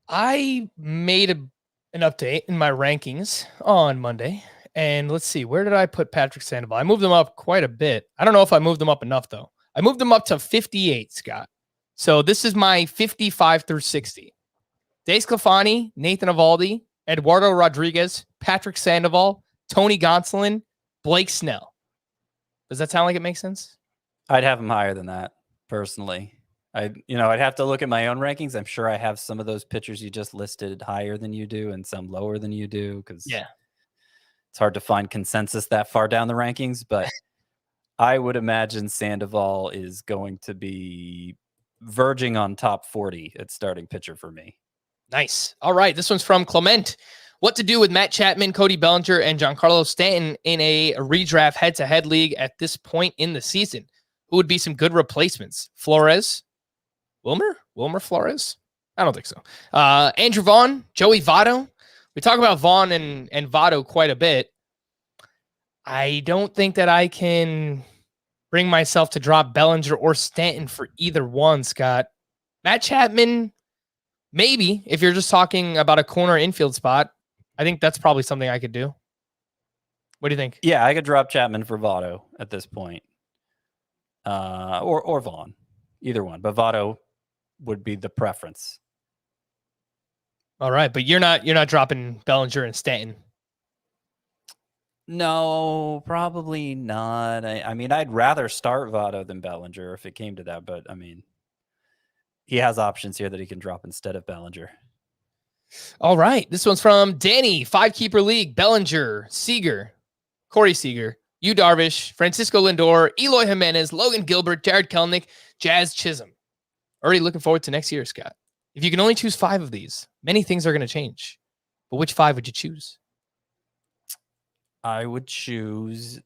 I made an update in my rankings on Monday. And let's see, where did I put Patrick Sandoval? I moved them up quite a bit. I don't know if I moved them up enough, though. I moved them up to 58, Scott. So this is my 55 through 60. DeSclafani, Nathan Eovaldi, Eduardo Rodriguez, Patrick Sandoval, Tony Gonsolin, Blake Snell. Does that sound like it makes sense? I'd have him higher than that, personally. I'd have to look at my own rankings. I'm sure I have some of those pitchers you just listed higher than you do and some lower than you do, because it's hard to find consensus that far down the rankings. But I would imagine Sandoval is going to be verging on top 40 at starting pitcher for me. Nice. All right. This one's from Clement. What to do with Matt Chapman, Cody Bellinger, and Giancarlo Stanton in a redraft head-to-head league at this point in the season? Who would be some good replacements? Flores? Wilmer Flores? I don't think so. Andrew Vaughn, Joey Votto. We talk about Vaughn and Votto quite a bit. I don't think that I can bring myself to drop Bellinger or Stanton for either one, Scott. Matt Chapman, maybe, if you're just talking about a corner infield spot, I think that's probably something I could do. What do you think? Yeah, I could drop Chapman for Votto at this point. Or Vaughn. Either one. But Votto would be the preference. All right, but you're not dropping Bellinger and Stanton. No, probably not. I mean, I'd rather start Votto than Bellinger if it came to that, but I mean, he has options here that he can drop instead of Bellinger. All right. This one's from Danny, 5-keeper league, Bellinger, Seager, Corey Seager, Yu Darvish, Francisco Lindor, Eloy Jimenez, Logan Gilbert, Jared Kelenic, Jazz Chisholm. Already looking forward to next year, Scott. If you can only choose 5 of these, many things are going to change. But which 5 would you choose? I would choose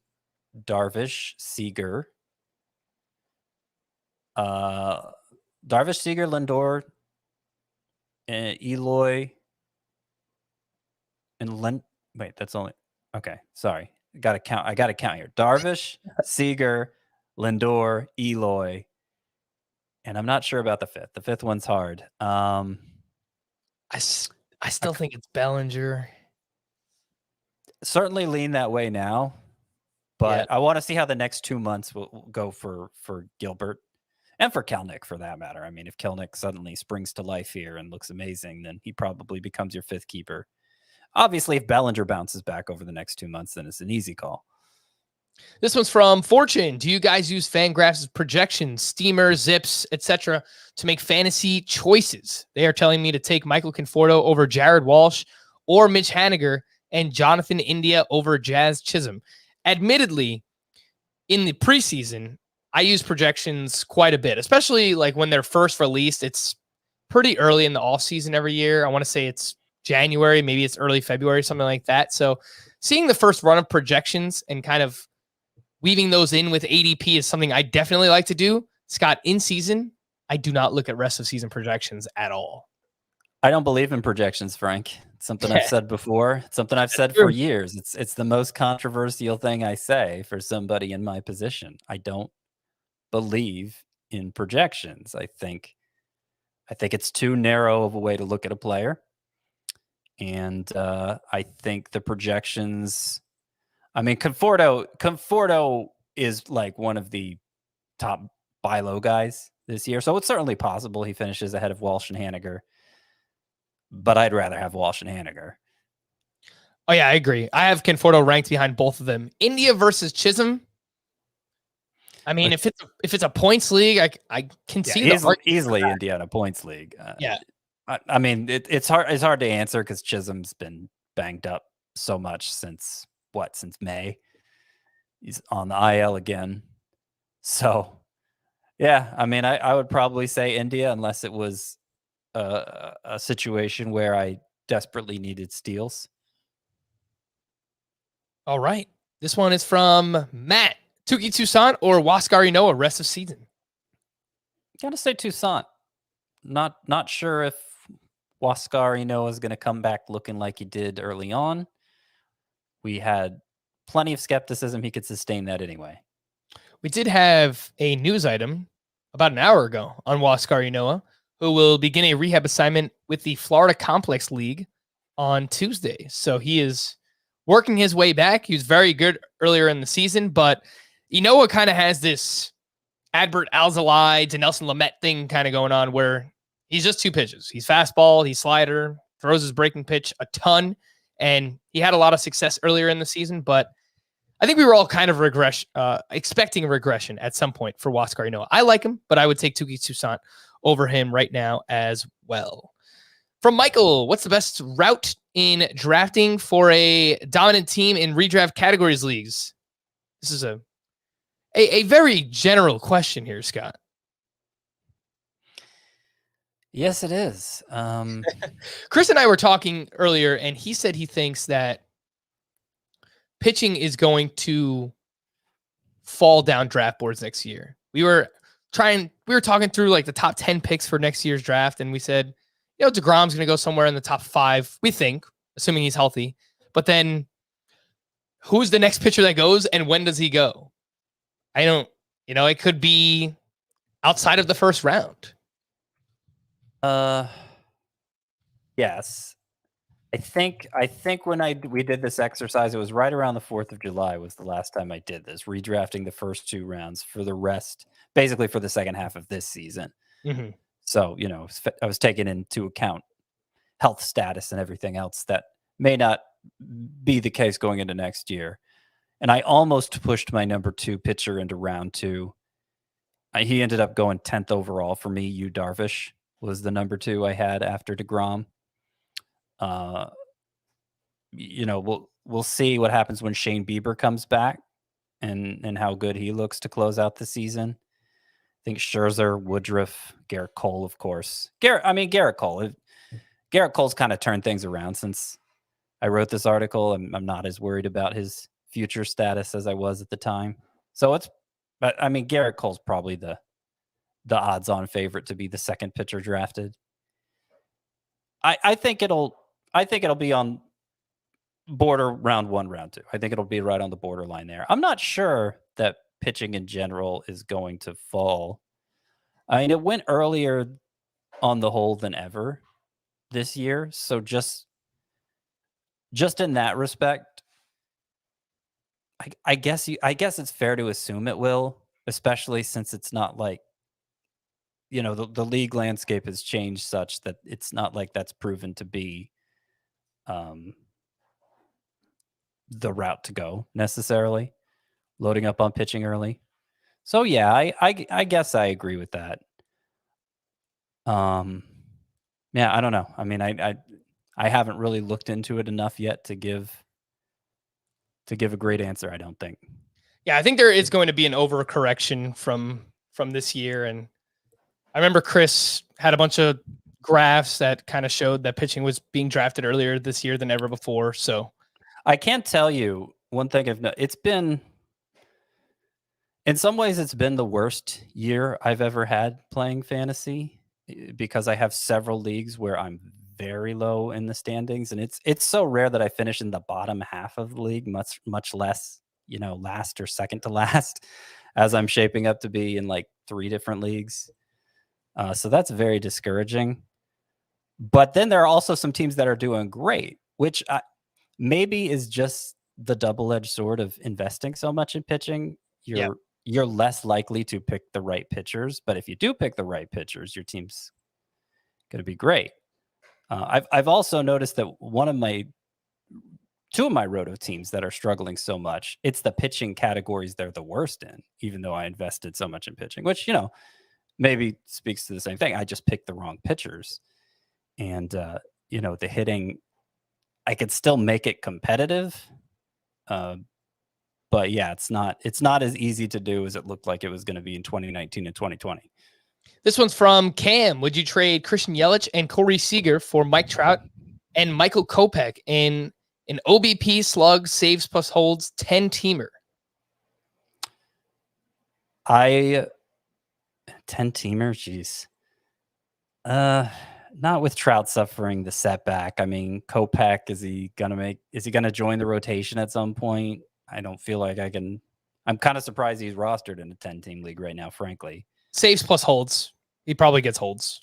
Darvish, Seager, Darvish, Seager, Lindor, Eloy, and Wait, that's only okay. Sorry, I got to count here. Darvish, Seager, Lindor, Eloy, and I'm not sure about the 5th. The 5th one's hard. I still think it's Bellinger. Certainly lean that way now, but I want to see how the next 2 months will go for Gilbert and for Kelenic, for that matter. I mean, if Kelenic suddenly springs to life here and looks amazing, then he probably becomes your 5th keeper. Obviously, if Bellinger bounces back over the next 2 months, then it's an easy call. This one's from Fortune. Do you guys use Fangraphs' projections, steamers, zips, etc., to make fantasy choices? They are telling me to take Michael Conforto over Jared Walsh or Mitch Haniger and Jonathan India over Jazz Chisholm. Admittedly, in the preseason, I use projections quite a bit, especially like when they're first released. It's pretty early in the off season every year. I want to say it's January, maybe it's early February, something like that. So seeing the first run of projections and kind of weaving those in with ADP is something I definitely like to do. Scott, in season, I do not look at rest of season projections at all. I don't believe in projections, Frank. It's something I've said before. It's something I've said for years. It's the most controversial thing I say for somebody in my position. I don't believe in projections. I think it's too narrow of a way to look at a player. And I think the projections, I mean, Conforto is like one of the top buy low guys this year. So it's certainly possible he finishes ahead of Walsh and Haniger. But I'd rather have Walsh and Haniger. Oh, yeah, I agree. I have Conforto ranked behind both of them. India versus Chisholm. I mean, if it's a points league, I can see easily India in a points league. I mean, it's hard to answer because Chisholm's been banged up so much since May. He's on the IL again. So, yeah, I mean, I would probably say India unless it was a situation where I desperately needed steals. All right. This one is from Matt. Tuki Toussaint or Wascarino rest of season? Gotta say Toussaint. Not sure if Wascarino is going to come back looking like he did early on. We had plenty of skepticism he could sustain that anyway. We did have a news item about an hour ago on Wascarino, who will begin a rehab assignment with the Florida Complex League on Tuesday. So he is working his way back. He was very good earlier in the season, but Inoa kind of has this Adbert Alzolay to Nelson Lamet thing kind of going on where he's just two pitches. He's fastball, he's slider, throws his breaking pitch a ton, and he had a lot of success earlier in the season, but I think we were all kind of expecting a regression at some point for Wascarino. I like him, but I would take Touki Toussaint over him right now as well. From Michael, what's the best route in drafting for a dominant team in redraft categories leagues? This is a very general question here, Scott. Yes, it is. Chris and I were talking earlier, and he said he thinks that pitching is going to fall down draft boards next year. We were talking through like the top 10 picks for next year's draft, and we said, DeGrom's going to go somewhere in the top 5, we think, assuming he's healthy. But then who's the next pitcher that goes, and when does he go? I don't, it could be outside of the first round. Yes. I think when we did this exercise, it was right around the 4th of July was the last time I did this, redrafting the first 2 rounds for the rest, basically for the second half of this season. Mm-hmm. So, I was taking into account health status and everything else that may not be the case going into next year. And I almost pushed my number 2 pitcher into round 2. He ended up going 10th overall for me. Yu Darvish was the number 2 I had after DeGrom. We'll see what happens when Shane Bieber comes back and how good he looks to close out the season. I think Scherzer, Woodruff, Garrett Cole, of course. Garrett Cole. Garrett Cole's kind of turned things around since I wrote this article. I'm not as worried about his future status as I was at the time. So Garrett Cole's probably the odds-on favorite to be the second pitcher drafted. I think it'll be on border round 1, round 2. I think it'll be right on the borderline there. I'm not sure that pitching in general is going to fall. It went earlier on the whole than ever this year. So just in that respect, I guess it's fair to assume it will, especially since it's not like, the league landscape has changed such that it's not like that's proven to be the route to go necessarily, loading up on pitching early. So yeah, I guess I agree with that. Yeah, I don't know. I haven't really looked into it enough yet to give a great answer, I don't think. Yeah, I think there is going to be an overcorrection from this year. And I remember Chris had a bunch of graphs that kind of showed that pitching was being drafted earlier this year than ever before. So I can't tell you one thing. It's been, in some ways, it's been the worst year I've ever had playing fantasy because I have several leagues where I'm very low in the standings, and it's so rare that I finish in the bottom half of the league, much less, last or second to last, as I'm shaping up to be in like 3 different leagues. So that's very discouraging. But then there are also some teams that are doing great, which maybe is just the double-edged sword of investing so much in pitching. You're less likely to pick the right pitchers, but if you do pick the right pitchers, your team's going to be great. I've also noticed that two of my roto teams that are struggling so much, it's the pitching categories they're the worst in, even though I invested so much in pitching, which, maybe speaks to the same thing. I just picked the wrong pitchers. And, the hitting, I could still make it competitive. But yeah, it's not as easy to do as it looked like it was going to be in 2019 and 2020. This one's from Cam. Would you trade Christian Yelich and Corey Seager for Mike Trout and Michael Kopech in an OBP slug saves plus holds 10-teamer? 10-teamer, jeez. Not with Trout suffering the setback. I mean, Kopech, is he gonna join the rotation at some point? I don't feel like I can. I'm kind of surprised he's rostered in a 10-team league right now, frankly. Saves plus holds. He probably gets holds.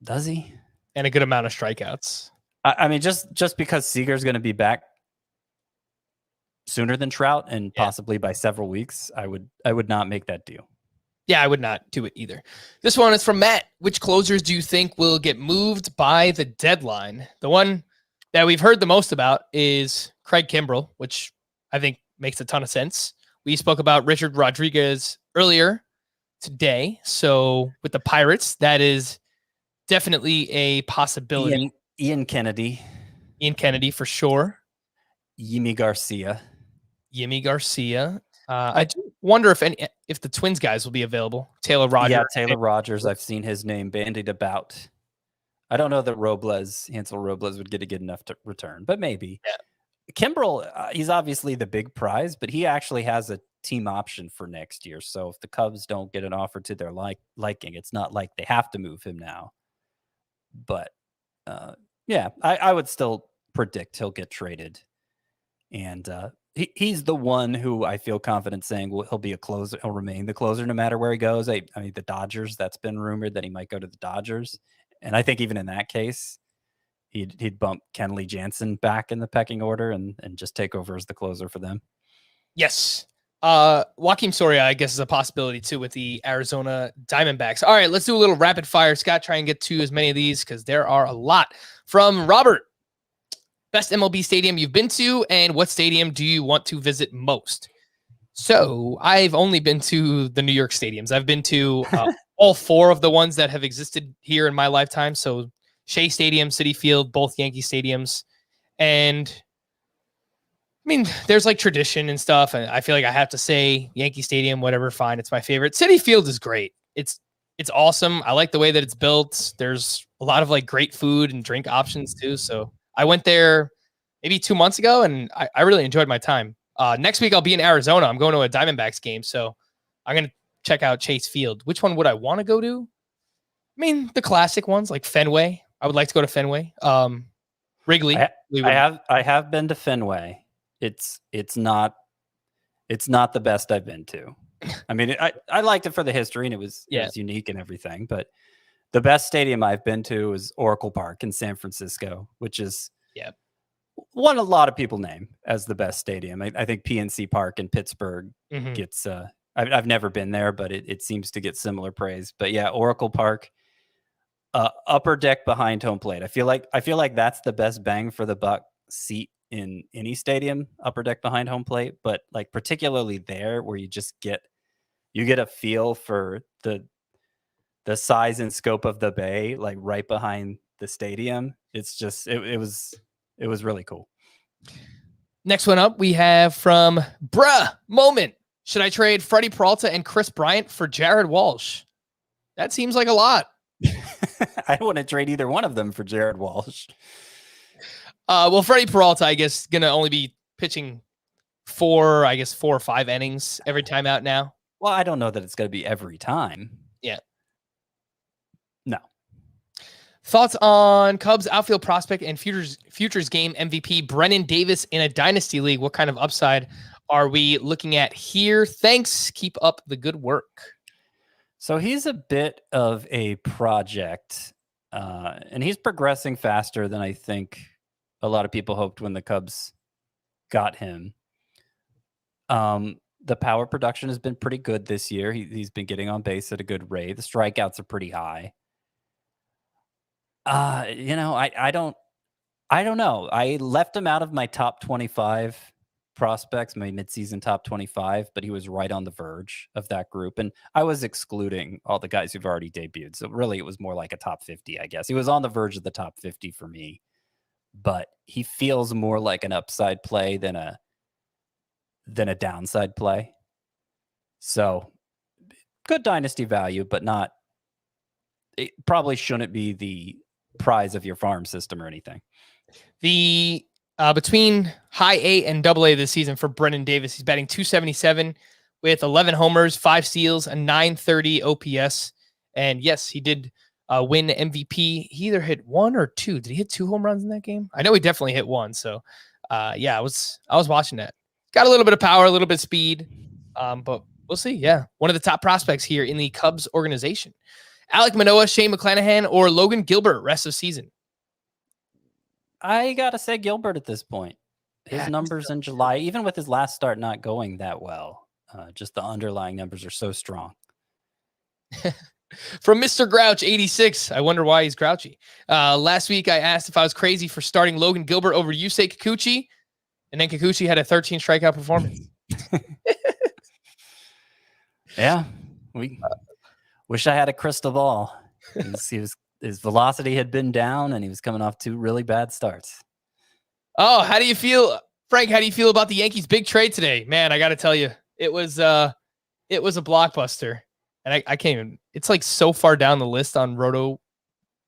Does he? And a good amount of strikeouts. I mean, just because Seager's going to be back sooner than Trout and possibly by several weeks, I would not make that deal. Yeah, I would not do it either. This one is from Matt. Which closers do you think will get moved by the deadline? The one that we've heard the most about is Craig Kimbrell, which I think makes a ton of sense. We spoke about Richard Rodriguez earlier today. So with the Pirates, that is definitely a possibility. Ian Kennedy. Ian Kennedy for sure. Yimi Garcia. I do wonder if the Twins guys will be available. Taylor Rogers. Yeah, Taylor Rogers. I've seen his name bandied about. I don't know that Hansel Robles would get a good enough to return, but maybe. Yeah. Kimbrell, he's obviously the big prize, but he actually has a team option for next year. So if the Cubs don't get an offer to their liking, it's not like they have to move him now. But I would still predict he'll get traded. And he's the one who I feel confident saying he'll be a closer. He'll remain the closer no matter where he goes. I mean, the Dodgers, that's been rumored that he might go to the Dodgers. And I think even in that case, he'd bump Kenley Jansen back in the pecking order and just take over as the closer for them. Yes. Joakim Soria, I guess, is a possibility too with the Arizona Diamondbacks. All right, let's do a little rapid fire. Scott, try and get to as many of these because there are a lot. From Robert. Best MLB stadium you've been to, and what stadium do you want to visit most? So I've only been to the New York stadiums. I've been to all four of the ones that have existed here in my lifetime. So Shea Stadium, Citi Field, both Yankee stadiums. And I mean, there's like tradition and stuff. And I feel like I have to say Yankee Stadium, whatever, fine. It's my favorite. Citi Field is great. It's awesome. I like the way that it's built. There's a lot of like great food and drink options too. So I went there maybe 2 months ago, and I really enjoyed my time. Next week, I'll be in Arizona. I'm going to a Diamondbacks game, so I'm going to check out Chase Field. Which one would I want to go to? I mean, the classic ones like Fenway. I would like to go to Fenway. Wrigley. I have been to Fenway. It's not the best I've been to. I mean, I liked it for the history, and it was unique and everything, but the best stadium I've been to is Oracle Park in San Francisco, which is one a lot of people name as the best stadium. I think PNC Park in Pittsburgh gets. I've never been there, but it seems to get similar praise. But yeah, Oracle Park, upper deck behind home plate. I feel like that's the best bang for the buck seat in any stadium. Upper deck behind home plate, but like particularly there where you just get a feel for the size and scope of the bay, like right behind the stadium. It's just, it was really cool. Next one up, we have from Bruh Moment. Should I trade Freddie Peralta and Chris Bryant for Jared Walsh? That seems like a lot. I don't want to trade either one of them for Jared Walsh. Well, Freddie Peralta, I guess, going to only be pitching 4 or 5 innings every time out now. Well, I don't know that it's going to be every time. Yeah. No. Thoughts on Cubs outfield prospect and futures game MVP Brennan Davis in a dynasty league? What kind of upside are we looking at here? Thanks. Keep up the good work. So he's a bit of a project, and he's progressing faster than I think a lot of people hoped when the Cubs got him. The power production has been pretty good this year. He's been getting on base at a good rate. The strikeouts are pretty high. I don't know. I left him out of my top 25 prospects, my midseason top 25, but he was right on the verge of that group. And I was excluding all the guys who've already debuted. So really it was more like a top 50, I guess. He was on the verge of the top 50 for me, but he feels more like an upside play than a downside play. So good dynasty value, but it probably shouldn't be the prize of your farm system or anything. The between high A and double A this season for Brennan Davis, he's batting .277 with 11 homers, 5 steals, a .930 OPS. And yes, he did win MVP. He either hit 1 or 2. Did he hit 2 home runs in that game? I know he definitely hit 1. So, I was watching that. Got a little bit of power, a little bit of speed, but we'll see. Yeah, one of the top prospects here in the Cubs organization. Alek Manoah, Shane McClanahan, or Logan Gilbert rest of season? I gotta say Gilbert at this point. His numbers in July, even with his last start not going that well, just the underlying numbers are so strong. From Mr. Grouch 86, I wonder why he's grouchy. Last week I asked if I was crazy for starting Logan Gilbert over Yusei Kikuchi, and then Kikuchi had a 13 strikeout performance. Yeah, we wish I had a crystal ball. His velocity had been down, and he was coming off 2 really bad starts. Oh, how do you feel, Frank? How do you feel about the Yankees' big trade today? Man, I got to tell you, it was a blockbuster, and I can't even. It's like so far down the list on Roto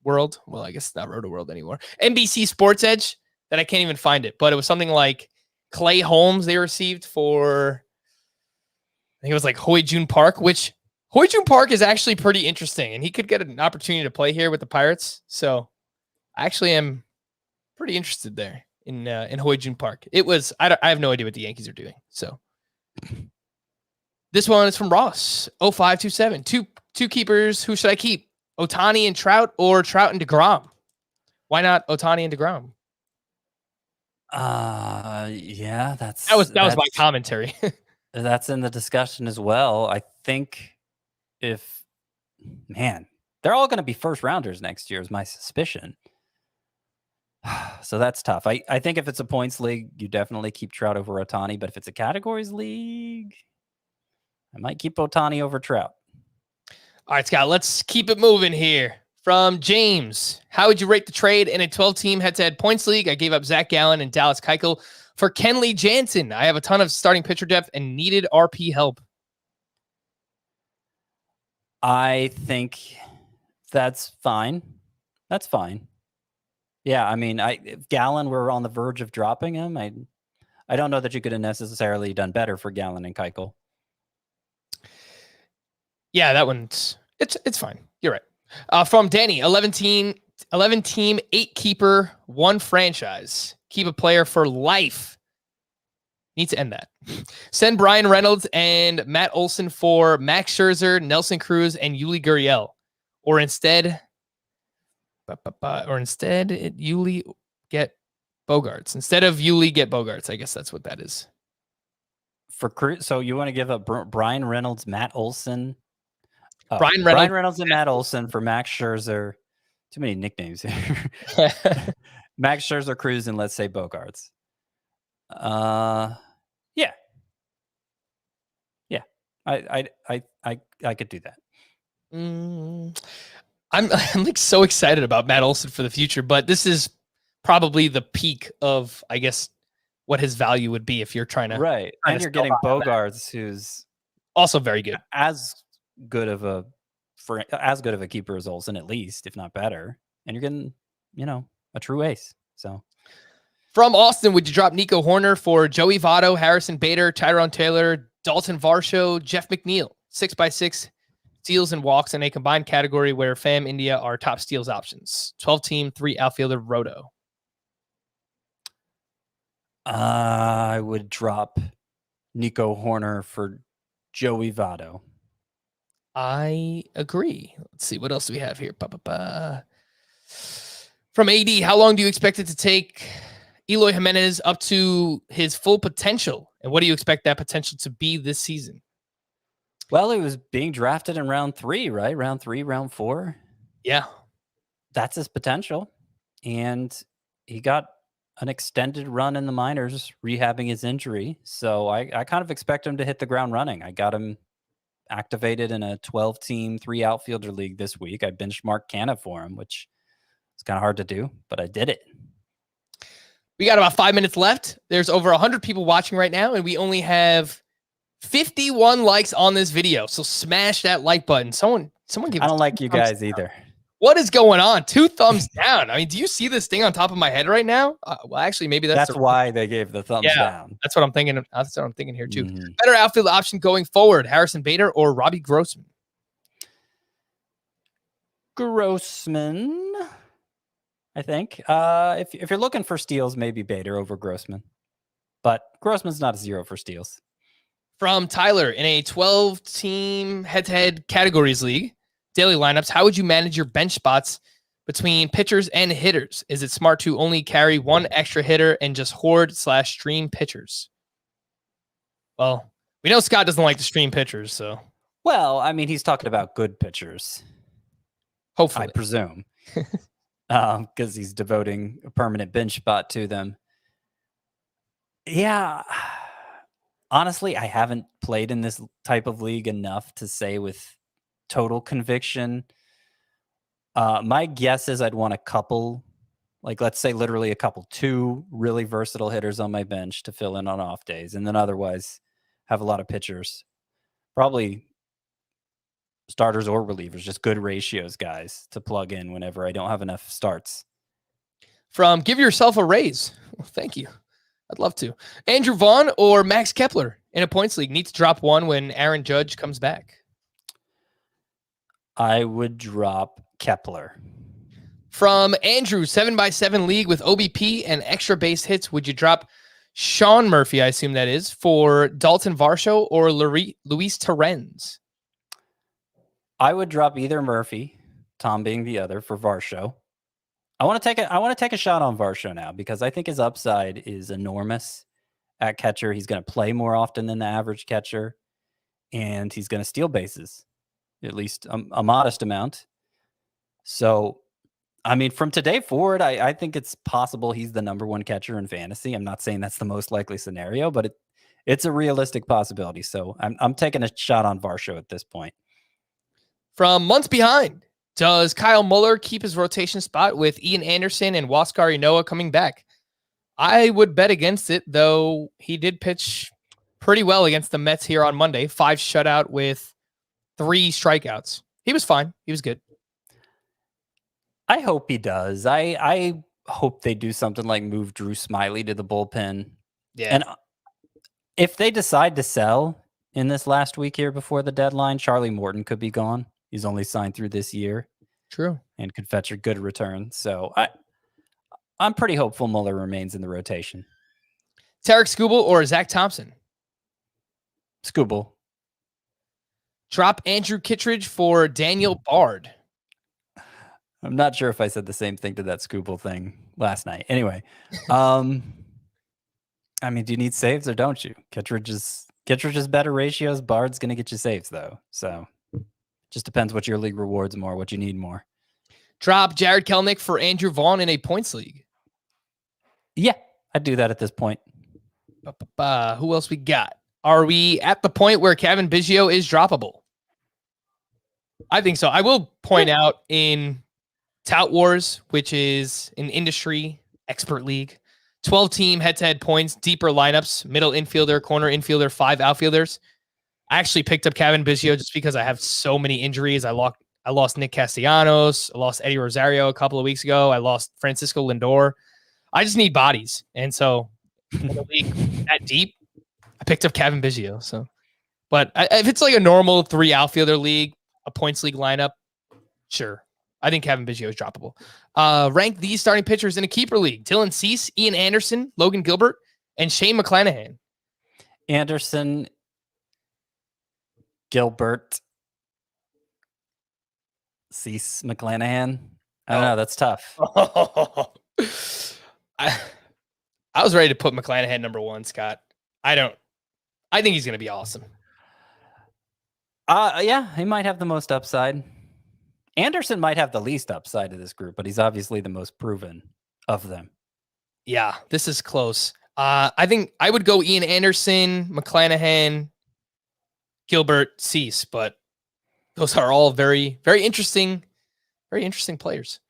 World. Well, I guess it's not Roto World anymore. NBC Sports Edge that I can't even find it. But it was something like Clay Holmes they received for. I think it was like Choi Jun Park, which Choi Jun Park is actually pretty interesting, and he could get an opportunity to play here with the Pirates. So I actually am pretty interested there in Choi Jun Park. It was I have no idea what the Yankees are doing. So this one is from Ross 0527. Two keepers. Who should I keep? Ohtani and Trout, or Trout and DeGrom? Why not Ohtani and DeGrom? Yeah, that was my commentary. That's in the discussion as well. I think they're all going to be first rounders next year is my suspicion. So that's tough. I think if it's a points league, you definitely keep Trout over Ohtani, but if it's a categories league, I might keep Ohtani over Trout. All right, Scott, let's keep it moving here. From James, how would you rate the trade in a 12-team head-to-head points league? I gave up Zach Gallen and Dallas Keuchel for Kenley Jansen. I have a ton of starting pitcher depth and needed RP help. I think that's fine. That's fine. Yeah, I mean, if Gallen were on the verge of dropping him, I don't know that you could have necessarily done better for Gallen and Keuchel. Yeah, that one's it's fine. You're right. From Danny, 11 team, 8 keeper, 1 franchise. Keep a player for life. Need to end that. Send Brian Reynolds and Matt Olson for Max Scherzer, Nelson Cruz, and Yuli Gurriel. Or instead, Yuli get Bogarts. Instead of Yuli, get Bogarts. I guess that's what that is. For Cruz, so you want to give up Brian Reynolds, Matt Olson? Brian Reynolds and Matt Olson for Max Scherzer. Too many nicknames here. Max Scherzer, Cruz, and let's say Bogarts. Yeah. I could do that. I'm like so excited about Matt Olson for the future, but this is probably the peak of, I guess, what his value would be if you're trying to and you're getting Bogarts, who's also very good, as good of a keeper as Olsen, at least, if not better. And you're getting, a true ace. So from Austin, would you drop Nico Horner for Joey Votto, Harrison Bader, Tyrone Taylor, Dalton Varsho, Jeff McNeil, 6x6 steals and walks in a combined category where Fam India are top steals options? 12-team, 3 outfielder roto. I would drop Nico Horner for Joey Votto. I agree. Let's see. What else do we have here? From AD, how long do you expect it to take Eloy Jimenez up to his full potential? And what do you expect that potential to be this season? Well, he was being drafted in round 3, right? Round 3, round 4. Yeah. That's his potential. And he got an extended run in the minors rehabbing his injury. So I kind of expect him to hit the ground running. I got him activated in a 12-team, 3 outfielder league this week. I benchmarked Canna for him, which is kind of hard to do, but I did it. We got about 5 minutes left. There's over 100 people watching right now, and we only have 51 likes on this video. So smash that like button. Someone give I don't like you guys either. What is going on? 2 thumbs down. I mean, do you see this thing on top of my head right now? Well, actually, maybe that's why they gave the thumbs down. That's what I'm thinking. That's what I'm thinking here too. Mm-hmm. Better outfield option going forward: Harrison Bader or Robbie Grossman? Grossman, I think. If you're looking for steals, maybe Bader over Grossman. But Grossman's not a 0 for steals. From Tyler, in a 12-team head-to-head categories league, daily lineups, how would you manage your bench spots between pitchers and hitters? Is it smart to only carry one extra hitter and just hoard/stream pitchers? Well, we know Scott doesn't like to stream pitchers, so. Well, I mean, he's talking about good pitchers. Hopefully. I presume. Because he's devoting a permanent bench spot to them. Yeah. Honestly, I haven't played in this type of league enough to say with total conviction. My guess is I'd want a couple, like let's say literally a couple, 2 really versatile hitters on my bench to fill in on off days, and then otherwise have a lot of pitchers. Probably starters or relievers, just good ratios guys to plug in whenever I don't have enough starts. From Give Yourself a Raise. Well, thank you. I'd love to. Andrew Vaughn or Max Kepler in a points league? Need to drop one when Aaron Judge comes back. I would drop Kepler. From Andrew, 7x7 league with OBP and extra base hits. Would you drop Sean Murphy, I assume that is, for Dalton Varsho or Luis Torrens? I would drop either Murphy, Tom being the other, for Varsho. I want to take a shot on Varsho now because I think his upside is enormous at catcher. He's going to play more often than the average catcher, and he's going to steal bases, at least a modest amount. So, I mean, from today forward, I think it's possible he's the number 1 catcher in fantasy. I'm not saying that's the most likely scenario, but it's a realistic possibility. So I'm taking a shot on Varsho at this point. From Months Behind, does Kyle Muller keep his rotation spot with Ian Anderson and Wascarino coming back? I would bet against it, though he did pitch pretty well against the Mets here on Monday. 5 shutout with 3 strikeouts. He was fine. He was good. I hope he does. I hope they do something like move Drew Smiley to the bullpen. Yeah. And if they decide to sell in this last week here before the deadline, Charlie Morton could be gone. He's only signed through this year. True. And could fetch a good return. So I'm pretty hopeful Muller remains in the rotation. Tarek Skubal or Zack Thompson? Skubal. Drop Andrew Kittredge for Daniel Bard. I'm not sure if I said the same thing to that Skubal thing last night. Anyway, I mean, do you need saves or don't you? Kittredge is better ratios. Bard's going to get you saves, though. So just depends what your league rewards more, what you need more. Drop Jared Kelenic for Andrew Vaughn in a points league. Yeah, I'd do that at this point. Who else we got? Are we at the point where Kevin Biggio is droppable? I think so. I will point out in Tout Wars, which is an industry expert league, 12-team head-to-head points, deeper lineups, middle infielder, corner infielder, 5 outfielders. I actually picked up Kevin Biggio just because I have so many injuries. I lost Nick Castellanos. I lost Eddie Rosario a couple of weeks ago. I lost Francisco Lindor. I just need bodies. And so in the league that deep, I picked up Kevin Biggio. So, but if it's like a normal 3 outfielder league, a points league lineup, sure. I think Kevin Biggio is droppable. Rank these starting pitchers in a keeper league: Dylan Cease, Ian Anderson, Logan Gilbert, and Shane McClanahan. Anderson, Gilbert, Cease, McClanahan. I don't know. That's tough. I was ready to put McClanahan number 1, Scott. I think he's going to be awesome. Yeah, he might have the most upside. Anderson might have the least upside of this group, but he's obviously the most proven of them. Yeah, this is close. I think I would go Ian Anderson, McClanahan, Gilbert, Cease, but those are all very, very interesting players.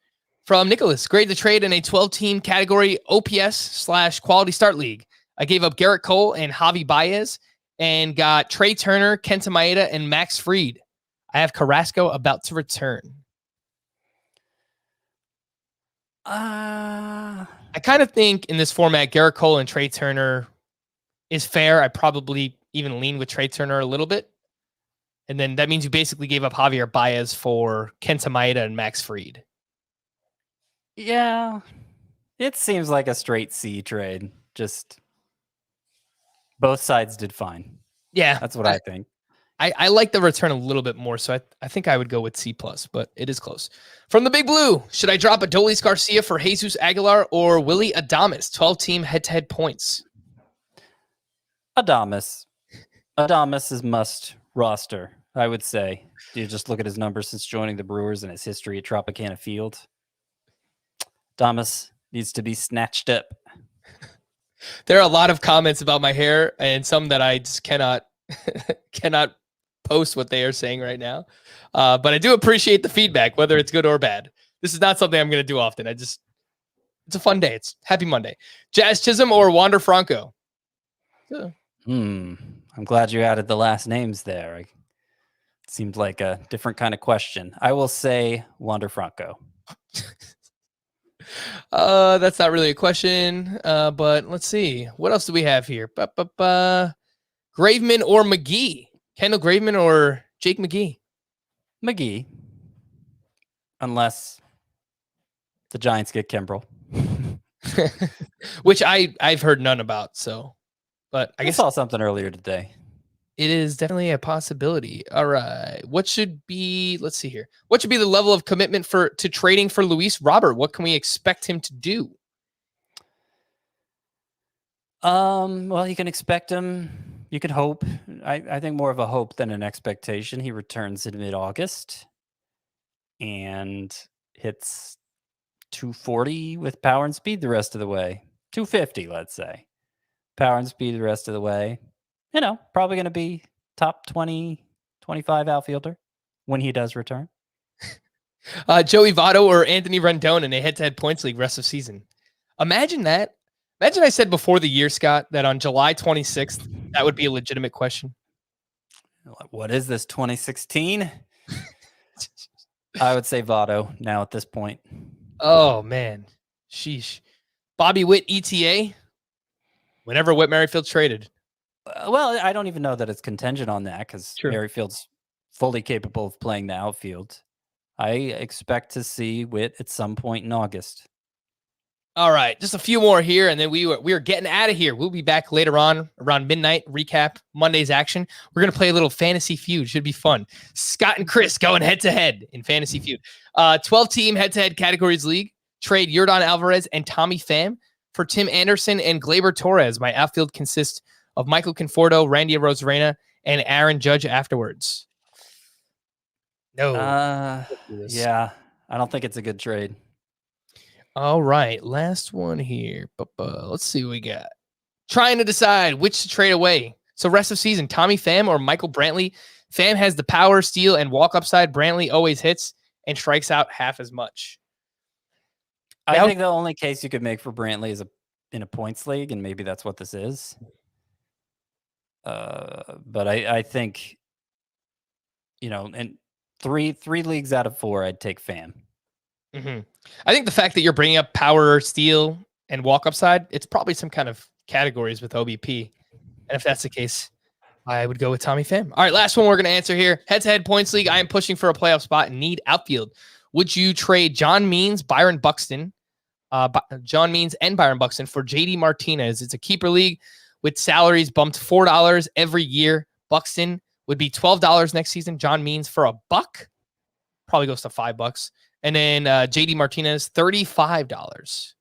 From Nicholas, grade the trade in a 12-team category OPS/quality start league. I gave up Garrett Cole and Javi Baez and got Trey Turner, Kenta Maeda, and Max Fried. I have Carrasco about to return. I kind of think in this format, Garrett Cole and Trey Turner is fair. I probably even lean with Trey Turner a little bit. And then that means you basically gave up Javier Baez for Kenta Maeda and Max Fried. Yeah. It seems like a straight C trade. Just both sides did fine. Yeah. That's what I think. I like the return a little bit more, so I think I would go with C+, but it is close. From the Big Blue, should I drop Adolis Garcia for Jesus Aguilar or Willie Adames? 12-team head-to-head points. Adames. Adames is must roster, I would say. Do you just look at his numbers since joining the Brewers and his history at Tropicana Field? Adames needs to be snatched up. There are a lot of comments about my hair and some that I just cannot post what they are saying right now. But I do appreciate the feedback, whether it's good or bad. This is not something I'm going to do often. It's a fun day. It's Happy Monday. Jazz Chisholm or Wander Franco? I'm glad you added the last names there. It seemed like a different kind of question. I will say Wander Franco. That's not really a question, but let's see. What else do we have here? Graveman or McGee? Kendall Graveman or Jake McGee? McGee. Unless the Giants get Kimbrel. Which I've heard none about, so. But I guess saw something earlier today. It is definitely a possibility. All right. Let's see here. What should be the level of commitment to trading for Luis Robert? What can we expect him to do? Well, you can expect him. You can hope. I think more of a hope than an expectation. He returns in mid-August and hits 240 with power and speed the rest of the way. 250, let's say. Power and speed the rest of the way. Probably going to be top 20, 25 outfielder when he does return. Joey Votto or Anthony Rendon in a head-to-head points league rest of season. Imagine that. Imagine I said before the year, Scott, that on July 26th, that would be a legitimate question. What is this, 2016? I would say Votto now at this point. Oh, man. Sheesh. Bobby Witt, ETA? Whenever Whit Merrifield's traded. Well, I don't even know that it's contingent on that because Merrifield's fully capable of playing the outfield. I expect to see Witt at some point in August. All right, just a few more here, and then we are getting out of here. We'll be back later on around midnight, recap Monday's action. We're going to play a little Fantasy Feud. Should be fun. Scott and Chris going head-to-head in Fantasy Feud. 12-team head-to-head categories league. Trade Yordan Alvarez and Tommy Pham for Tim Anderson and Gleyber Torres. My outfield consists of Michael Conforto, Randy Arozarena, and Aaron Judge afterwards. No. Yeah, I don't think it's a good trade. All right, last one here. Let's see what we got. Trying to decide which to trade away. So rest of season, Tommy Pham or Michael Brantley. Pham has the power, steal, and walk upside. Brantley always hits and strikes out half as much. I think the only case you could make for Brantley is in a points league, and maybe that's what this is. But I think, in three leagues out of 4, I'd take Pham. Mm-hmm. I think the fact that you're bringing up power, steal, and walk upside, it's probably some kind of categories with OBP. And if that's the case, I would go with Tommy Pham. All right, last one we're going to answer here. Head-to-head points league. I am pushing for a playoff spot and need outfield. Would you trade John Means, Byron Buxton, John Means and Byron Buxton for JD Martinez? It's a keeper league with salaries bumped $4 every year. Buxton would be $12 next season. John Means for $1, probably goes to $5. And then JD Martinez, $35.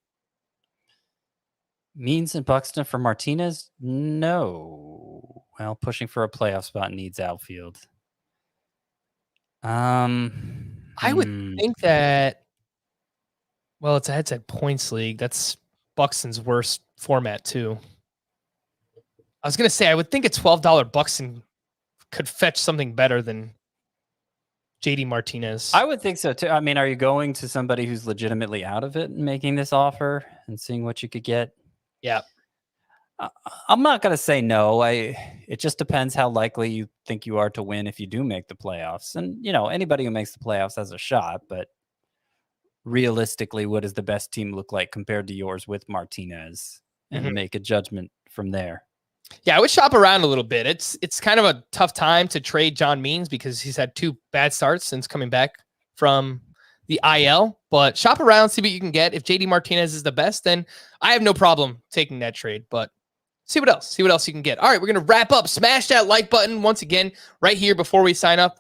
Means and Buxton for Martinez? No. Well, pushing for a playoff spot needs outfield. I would think that, well, it's a head-to-head points league. That's Buxton's worst format, too. I was going to say, I would think a $12 Buxton could fetch something better than JD Martinez. I would think so, too. I mean, are you going to somebody who's legitimately out of it and making this offer and seeing what you could get? Yeah. I'm not going to say no. It just depends how likely you think you are to win if you do make the playoffs. And, anybody who makes the playoffs has a shot, but realistically, what does the best team look like compared to yours with Martinez? And make a judgment from there. Yeah, I would shop around a little bit. It's kind of a tough time to trade John Means because he's had 2 bad starts since coming back from the IL. But shop around, see what you can get. If JD Martinez is the best, then I have no problem taking that trade. But see what else you can get. All right, we're going to wrap up. Smash that like button once again right here before we sign off.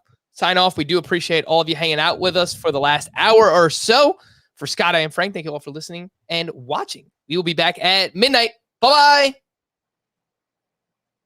We do appreciate all of you hanging out with us for the last hour or so. For Scott, I am Frank. Thank you all for listening and watching. We will be back at midnight. Bye-bye.